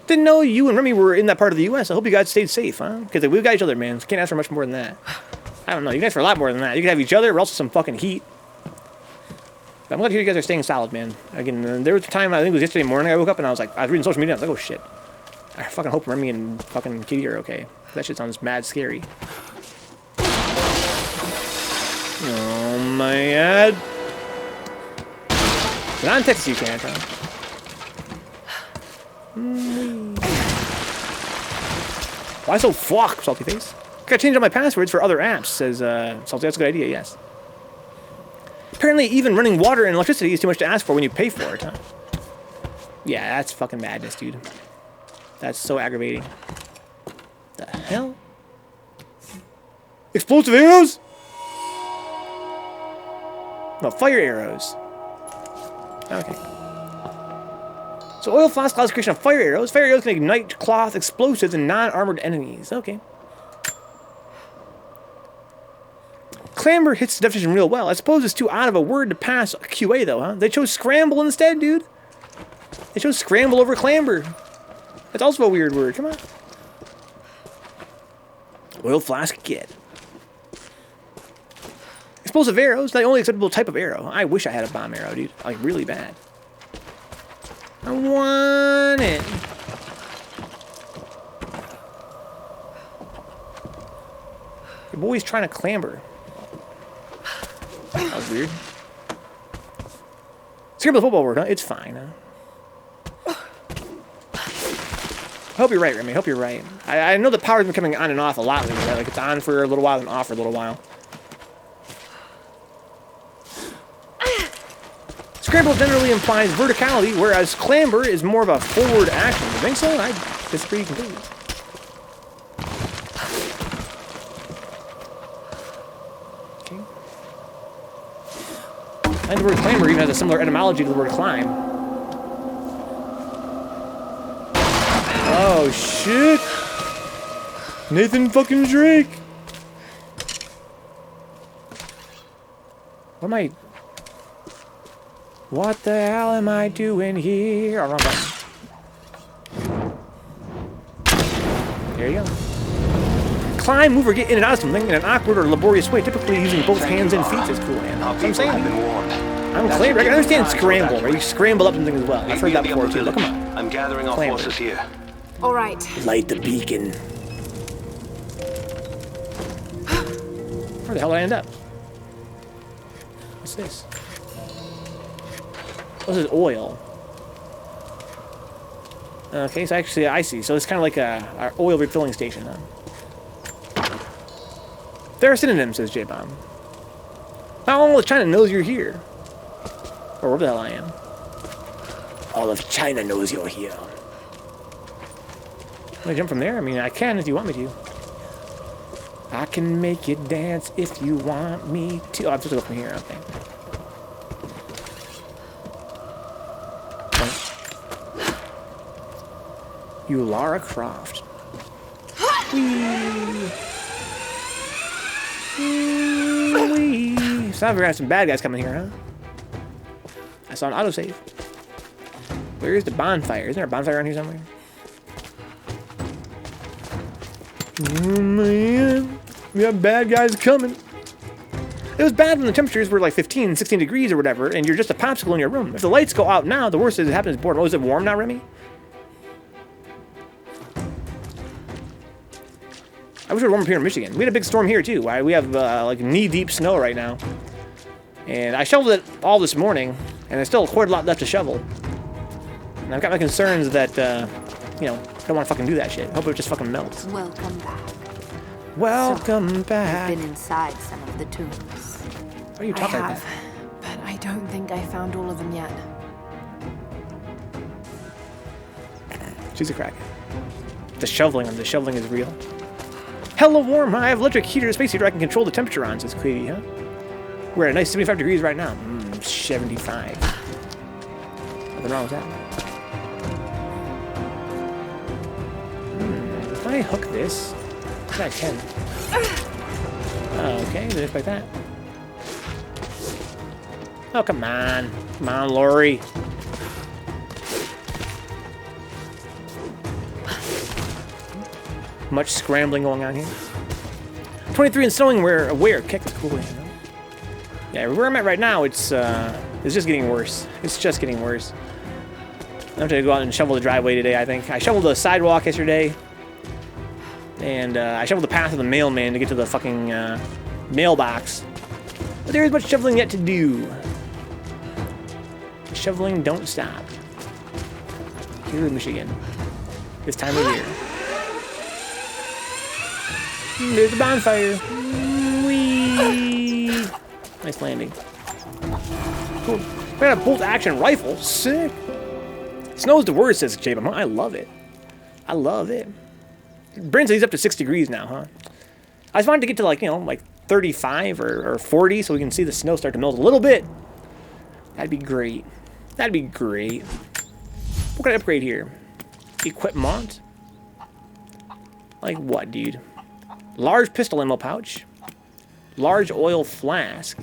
Didn't know you and Remy were in that part of the U.S. I hope you guys stayed safe, huh? Because we've got each other, man. Can't ask for much more than that. I don't know. You can ask for a lot more than that. You can have each other or also some fucking heat. But I'm glad to hear you guys are staying solid, man. Again, there was a time, I think it was yesterday morning, I woke up and I was reading social media, I was like, oh shit. I fucking hope Remy and fucking Kitty are okay. That shit sounds mad scary. Oh my god. But on Texas you can't, huh? Why so fuck, Salty Face? Gotta change all my passwords for other apps, says Salty. That's a good idea, yes. Apparently even running water and electricity is too much to ask for when you pay for it, huh? Yeah, that's fucking madness, dude. That's so aggravating. The hell? Explosive arrows? No, fire arrows. Okay. So oil flask allows creation of fire arrows. Fire arrows can ignite cloth, explosives, and non-armored enemies. Okay. Clamber hits the definition real well. I suppose it's too odd of a word to pass QA, though, huh? They chose scramble instead, dude. They chose scramble over clamber. That's also a weird word. Come on. Oil flask get. Explosive arrows, the only acceptable type of arrow. I wish I had a bomb arrow, dude. Like, really bad. I want it. Your boy's trying to clamber. That was weird. Scramble football word, huh? It's fine, huh? I hope you're right, Remy. I hope you're right. I know the power's been coming on and off a lot lately, right? Like, it's on for a little while and off for a little while. Scramble generally implies verticality, whereas clamber is more of a forward action. You think so? I disagree completely. Okay. I think the word clamber even has a similar etymology to the word climb. Oh, shit! Nathan fucking Drake! What am I... What the hell am I doing here? Oh, wrong button. There you go. Climb, move, or get in and out of something in an awkward or laborious way, typically using both hands and feet as cool hand. That's what I'm saying. I'm clear. I understand scramble, right? You scramble up something as well. I've heard that before too. Look, come on. I'm gathering our forces here. All right. Light the beacon. Where the hell did I end up? What's this? This is oil. Okay, so actually, I see. So it's kind of like our oil refilling station, huh? There are synonyms, says J-Bomb. Not all of China knows you're here. Or wherever the hell I am. All of China knows you're here. Can I jump from there? I mean, I can if you want me to. I can make you dance if you want me to. Oh, I'm supposed to go from here, okay. You Lara Croft. Whee! Whee! So we're gonna have some bad guys coming here, huh? I saw an autosave. Where is the bonfire? Isn't there a bonfire around here somewhere? Oh man, we have bad guys coming. It was bad when the temperatures were like 15, 16 degrees or whatever, and you're just a popsicle in your room. If the lights go out now, the worst is it happens boredom. Oh, is it warm now, Remy? I wish it were warm up here in Michigan. We had a big storm here too. We have like knee-deep snow right now. And I shoveled it all this morning, and there's still quite a lot left to shovel. And I've got my concerns that, you know, I don't want to fucking do that shit. I hope it just fucking melts. Welcome back. Welcome back. I've been inside some of the tombs. Why are you talking like that? But I don't think I found all of them yet. She's a crack. The shoveling is real. Hella warm, huh? I have electric heater, space heater I can control the temperature on, says Quavy, huh? We're at a nice 75 degrees right now. 75. Nothing wrong with that. Can I hook this? Yeah, I can. Oh, okay, just like that. Oh, come on. Come on, Lori. Much scrambling going on here. 23 and snowing where kick is cool, you know? Yeah, where I'm at right now, it's just getting worse. It's just getting worse. I'm going to go out and shovel the driveway today, I think. I shoveled the sidewalk yesterday. And I shoveled the path of the mailman to get to the fucking mailbox. But there is much shoveling yet to do. Shoveling don't stop. Here in Michigan. This time of year. There's a bonfire. Whee! Nice landing. Cool. We got a bolt action rifle. Sick. Snow's the word, says J-Bomb. I love it. I love it. Brings these up to 6 degrees now, huh? I just wanted to get to like, you know, like 35 or 40 so we can see the snow start to melt a little bit. That'd be great. That'd be great. What can I upgrade here? Equipment? Like what, dude? Large pistol ammo pouch. Large oil flask.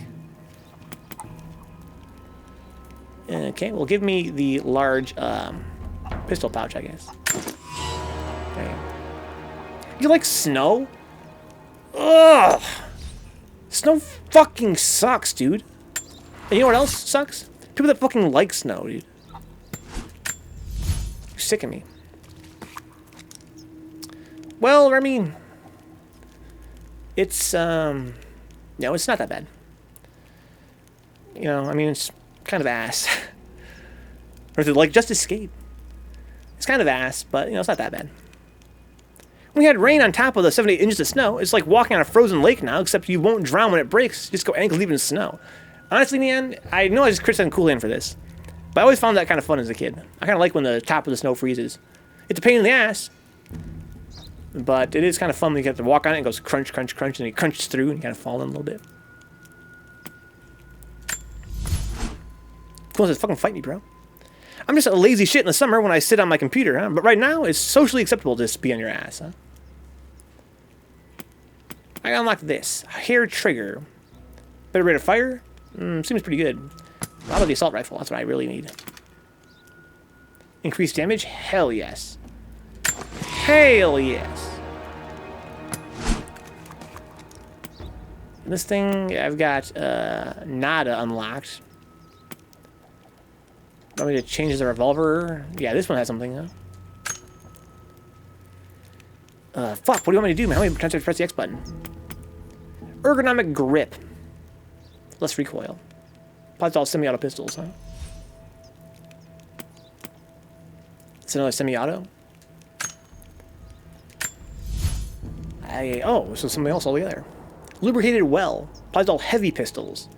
Okay, well, give me the large pistol pouch, I guess. Okay. You like snow? Ugh! Snow fucking sucks, dude. And you know what else sucks? People that fucking like snow, dude. You're sick of me. Well, I mean... It's, no, it's not that bad. You know, I mean, it's kind of ass. Or is it like Just Escape? It's kind of ass, but, you know, it's not that bad. We had rain on top of the 7 to 8 inches of snow. It's like walking on a frozen lake now, except you won't drown when it breaks. You just go ankle deep in snow. Honestly, man, I know I just criticized Cool Hand for this, but I always found that kind of fun as a kid. I kind of like when the top of the snow freezes. It's a pain in the ass, but it is kind of fun when you have to walk on it and it goes crunch, crunch, crunch, and it crunches through and you kind of fall in a little bit. Cool says, fucking fight me, bro. I'm just a lazy shit in the summer when I sit on my computer, huh? But right now, it's socially acceptable to just be on your ass, huh? I unlock this. Hair trigger. Better rate of fire? Seems pretty good. How about the assault rifle? That's what I really need. Increased damage? Hell yes. Hell yes. This thing, I've got Nada unlocked. Want me to change the revolver? Yeah, this one has something, huh? Fuck, what do you want me to do, man? How many times do I press the X button? Ergonomic grip. Less recoil. Probably all semi-auto pistols, huh? It's another semi-auto. Oh, so something else altogether. Lubricated well. Applies to all heavy pistols.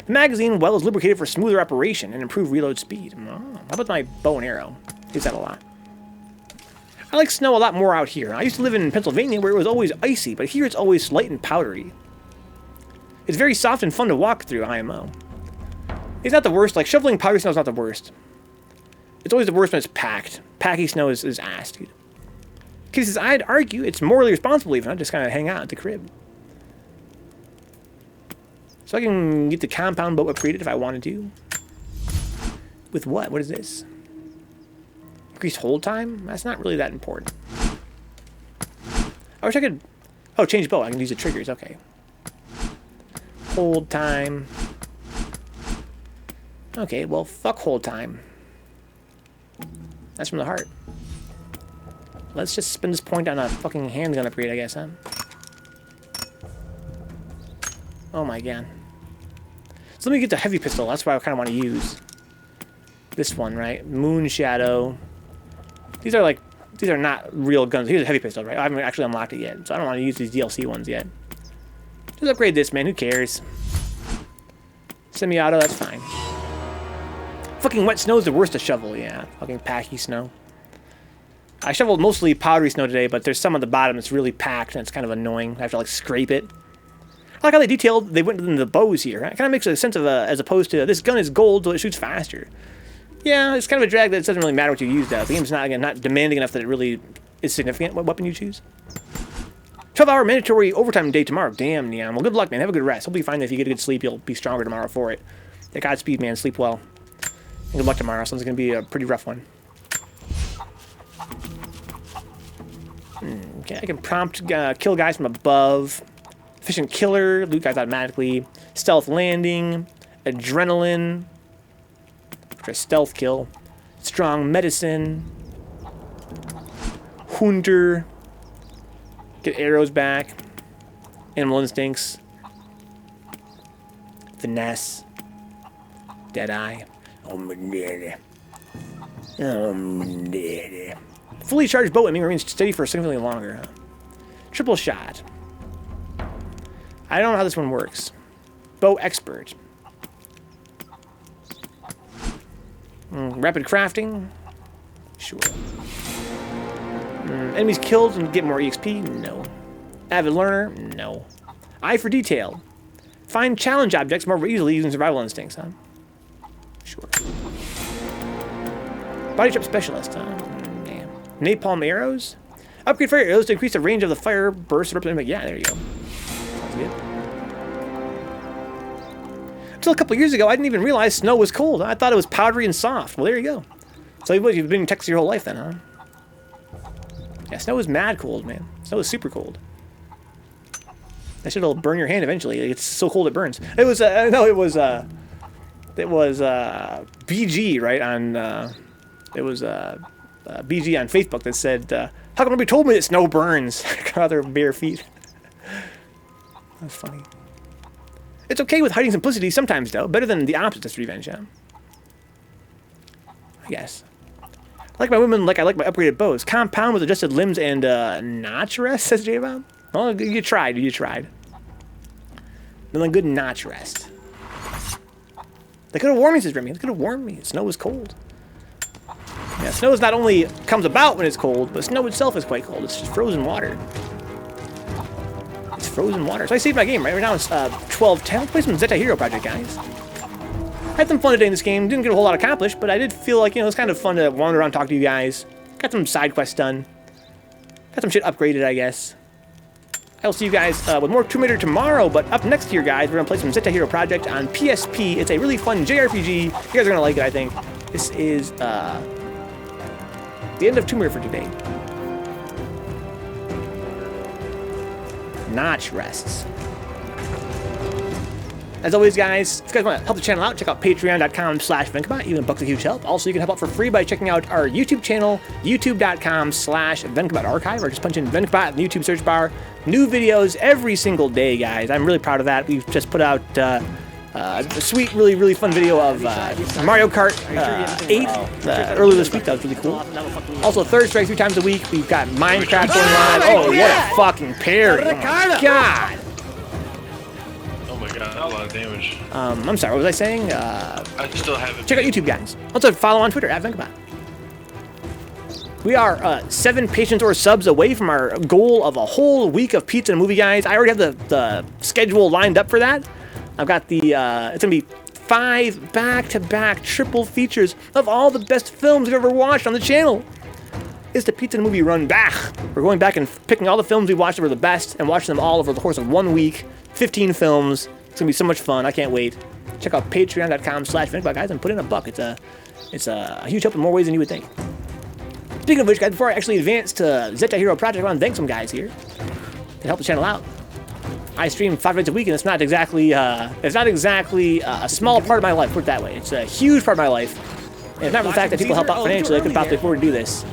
The magazine well is lubricated for smoother operation and improved reload speed. Oh, how about my bow and arrow? Use that a lot. I like snow a lot more out here. I used to live in Pennsylvania where it was always icy, but here it's always light and powdery. It's very soft and fun to walk through, IMO. It's not the worst. Like, shoveling powdery snow is not the worst. It's always the worst when it's packed. Packy snow is ass, dude. He says, I'd argue it's morally responsible even. I just kind of hang out at the crib. So I can get the compound boat upgraded if I wanted to. With what? What is this? Increased hold time? That's not really that important. I wish I could... Oh, change bow. I can use the triggers. Okay. Hold time. Okay, well, fuck hold time. That's from the heart. Let's just spend this point on a fucking handgun upgrade, I guess, huh? Oh my god. So let me get the heavy pistol. That's what I kind of want to use. This one, right? Moon Shadow. These are not real guns. Here's a heavy pistol, right? I haven't actually unlocked it yet, so I don't want to use these DLC ones yet. Just upgrade this, man. Who cares? Semi-auto, that's fine. Fucking wet snow is the worst to shovel, yeah. Fucking packy snow. I shoveled mostly powdery snow today, but there's some on the bottom that's really packed, and it's kind of annoying. I have to, like, scrape it. I like how they went into the bows here. It kind of makes a sense of, as opposed to, this gun is gold, so it shoots faster. Yeah, it's kind of a drag that it doesn't really matter what you use, though. The game's not, again, not demanding enough that it really is significant what weapon you choose. 12-hour mandatory overtime day tomorrow. Damn, Neon. Well, good luck, man. Have a good rest. Hope you find that if you get a good sleep, you'll be stronger tomorrow for it. Yeah, Godspeed, man. Sleep well. And good luck tomorrow. Sounds going to be a pretty rough one. Okay, I can prompt kill guys from above. Efficient killer. Loot guys automatically. Stealth landing. Adrenaline. For a stealth kill. Strong medicine. Hunter. Get arrows back. Animal instincts. Finesse. Deadeye. Oh my daddy. Oh my daddy. Fully charged bow aiming remains steady for significantly longer. Huh? Triple shot. I don't know how this one works. Bow expert. Rapid crafting. Sure. Enemies killed and get more EXP? No. Avid learner? No. Eye for detail. Find challenge objects more easily using survival instincts, huh? Sure. Body trap specialist, huh? Damn. Napalm arrows? Upgrade fire arrows to increase the range of the fire burst. Yeah, there you go. Sounds good. Until a couple years ago, I didn't even realize snow was cold. I thought it was powdery and soft. Well, there you go. So you've been in Texas your whole life then, huh? Yeah, snow is mad cold, man. Snow is super cold. That shit'll burn your hand eventually. It's so cold it burns. It was, no, it was BG, right, on, it was, BG on Facebook that said, how come nobody told me that snow burns? Other bare feet. That's funny. It's okay with hiding simplicity sometimes, though. Better than the opposite of revenge, yeah? I guess. I like my women like I like my upgraded bows. Compound with adjusted limbs and notch rest, says J-Bob. Well, you tried. You tried. Then a good notch rest. They could have warned me, says Remy. They could have warned me. Snow is cold. Yeah, snow is not only comes about when it's cold, but snow itself is quite cold. It's just frozen water. It's frozen water. So I saved my game, right? Right now it's 12:10. Let's play some Zeta Hero Project, guys. Had some fun today in this game. Didn't get a whole lot accomplished, but I did feel like, you know, it's kind of fun to wander around and talk to you guys. Got some side quests done. Got some shit upgraded, I guess. I'll see you guys with more Tomb Raider tomorrow, but up next here, guys, we're going to play some Zeta Hero Project on PSP. It's a really fun JRPG. You guys are going to like it, I think. This is the end of Tomb Raider for today. Notch rests. As always, guys, if you guys want to help the channel out, check out patreon.com/Vencabot. Even bucks a huge help. Also, you can help out for free by checking out our YouTube channel, youtube.com/Vencabot Archive, or just punch in Vencabot in the YouTube search bar. New videos every single day, guys. I'm really proud of that. We've just put out a sweet, really fun video of Mario Kart 8 earlier this week. That was really cool. Also, Third Strike 3 times a week. We've got Minecraft going live. Oh, what a fucking parry. Oh, my God. Got a lot of damage. I'm sorry, what was I saying? I still haven't. Check out YouTube, guys. Also, follow on Twitter @Vencabot. We are 7 patients or subs away from our goal of a whole week of pizza and movie, guys. I already have the schedule lined up for that. I've got the, it's gonna be 5 back-to-back triple features of all the best films you've ever watched on the channel. It's the Pizza and Movie Run Back. We're going back and picking all the films we watched that were the best and watching them all over the course of 1 week. 15 films. It's gonna be so much fun. I can't wait. Check out patreon.com/Vencabot, guys, and put in a buck. It's a huge help in more ways than you would think. Speaking of which, guys, before I actually advance to Zeta Hero Project, I want to thank some guys here to help the channel out. I stream 5 nights a week, and it's not exactly a small part of my life. Put it that way. It's a huge part of my life. And it's not the fact that people help out financially. I could probably afford to do this.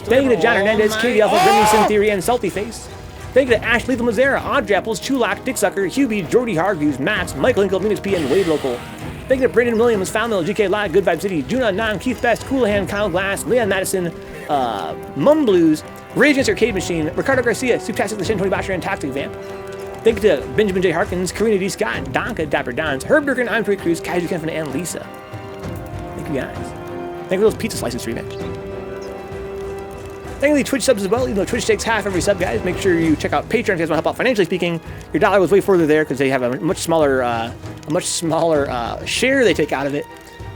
Thank you to John Hernandez, Katie Alpha, Remington Theory, and Salty Face. Thank you to Ash Lethal Mazzara, Odd Apples, Chulak, Dick Sucker, Hubie, Jordy Hargreaves, Max, Michael Hinkle, Minix P, and Wade Local. Thank you to Brandon Williams, Foundmill, GK Live, Good Vibe City, Juna, Non, Keith Best, Coolahan, Kyle Glass, Leon Madison, Mum Blues, Rage Against Arcade Machine, Ricardo Garcia, Suptastic, The Shin, Tony Bosher, and Toxic Vamp. Thank you to Benjamin J. Harkins, Karina D. Scott, Donka, Dapper Dons, Herb Durkin, I'm Troy Cruz, Kaiju Kenfin, and Lisa. Thank you guys. Thank you for those pizza slices for your match. Thank you to the Twitch subs as well, even though Twitch takes half every sub, guys. Make sure you check out Patreon if you guys want to help out financially speaking. Your dollar was way further there because they have a much smaller share they take out of it.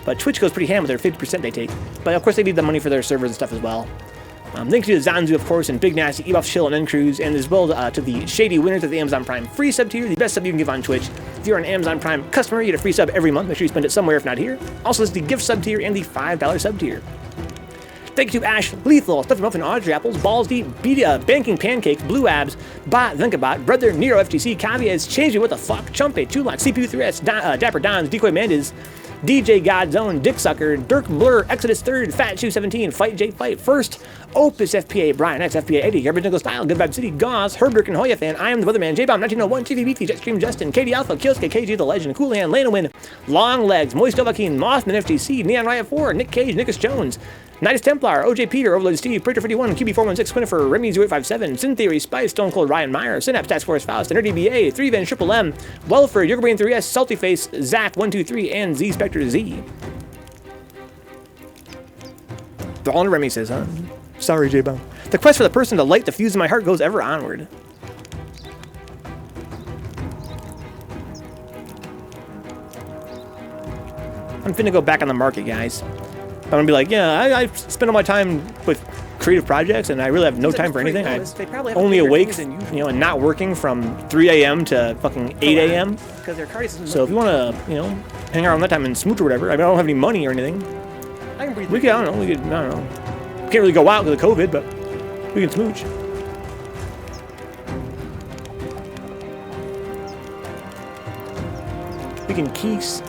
But Twitch goes pretty ham with their 50% they take. But of course they need the money for their servers and stuff as well. Thank you to Zanzu, of course, and Big Nasty, Ebuff Chill, and N-Cruise, and as well to the shady winners of the Amazon Prime free sub tier, the best sub you can give on Twitch. If you're an Amazon Prime customer, you get a free sub every month. Make sure you spend it somewhere if not here. Also, there's the gift sub tier and the $5 sub tier. Thank you to Ash, Lethal, Stuffy Muffin, Audrey Apples, Balls Deep, Banking Pancake, Blue Abs, Bot, Venkabot, Brother, Nero FTC, Cavias, Change Me What the Fuck, Chumpe, Chulot, CPU3S, Dapper Dons, Decoy Mendes, DJ Godzone, Dick Sucker, Dirk Blur, Exodus 3rd, Fat Shoe 17, Fight J Fight, First, Opus FPA, Brian X FPA 80, Garbage Nickel Style, Good Vibe City, Gauze, Herb and Hoya Fan, I Am the Weatherman, J-Bomb 1901, TV Beatty, Jetstream Justin, Katie Alpha, Kioske, KG The Legend, Cool Hand, Lana Win, Long Legs, Moist Dovahkiin, Mothman FTC, Neon Riot 4, Nick Cage, Nickus Jones, Nidus Templar, OJ Peter, Overload Steve, Preacher 51, QB416, Quinnifer, Remy 0857, Sin Theory, Spice, Stone Cold, Ryan Meyer, Synapse, Task Force Faust, NerdDBA, 3Ven, Triple M, Welford, Yogabrain 3S, Salty Face, Zach123, and Z Spectre Z. The only Remy says, huh? Sorry, J-Bomb. The quest for the person to light the fuse in my heart goes ever onward. I'm finna go back on the market, guys. I'm gonna be like, yeah, I spend all my time with creative projects, and I really have no time for anything. I'm only awake, you know, and not working from 3 a.m. to fucking 8 a.m. So if you wanna, you know, hang around that time and smooch or whatever, I mean, I don't have any money or anything. We could, I don't know, I don't know. Can't really go out because of COVID, but we can smooch. We can keys.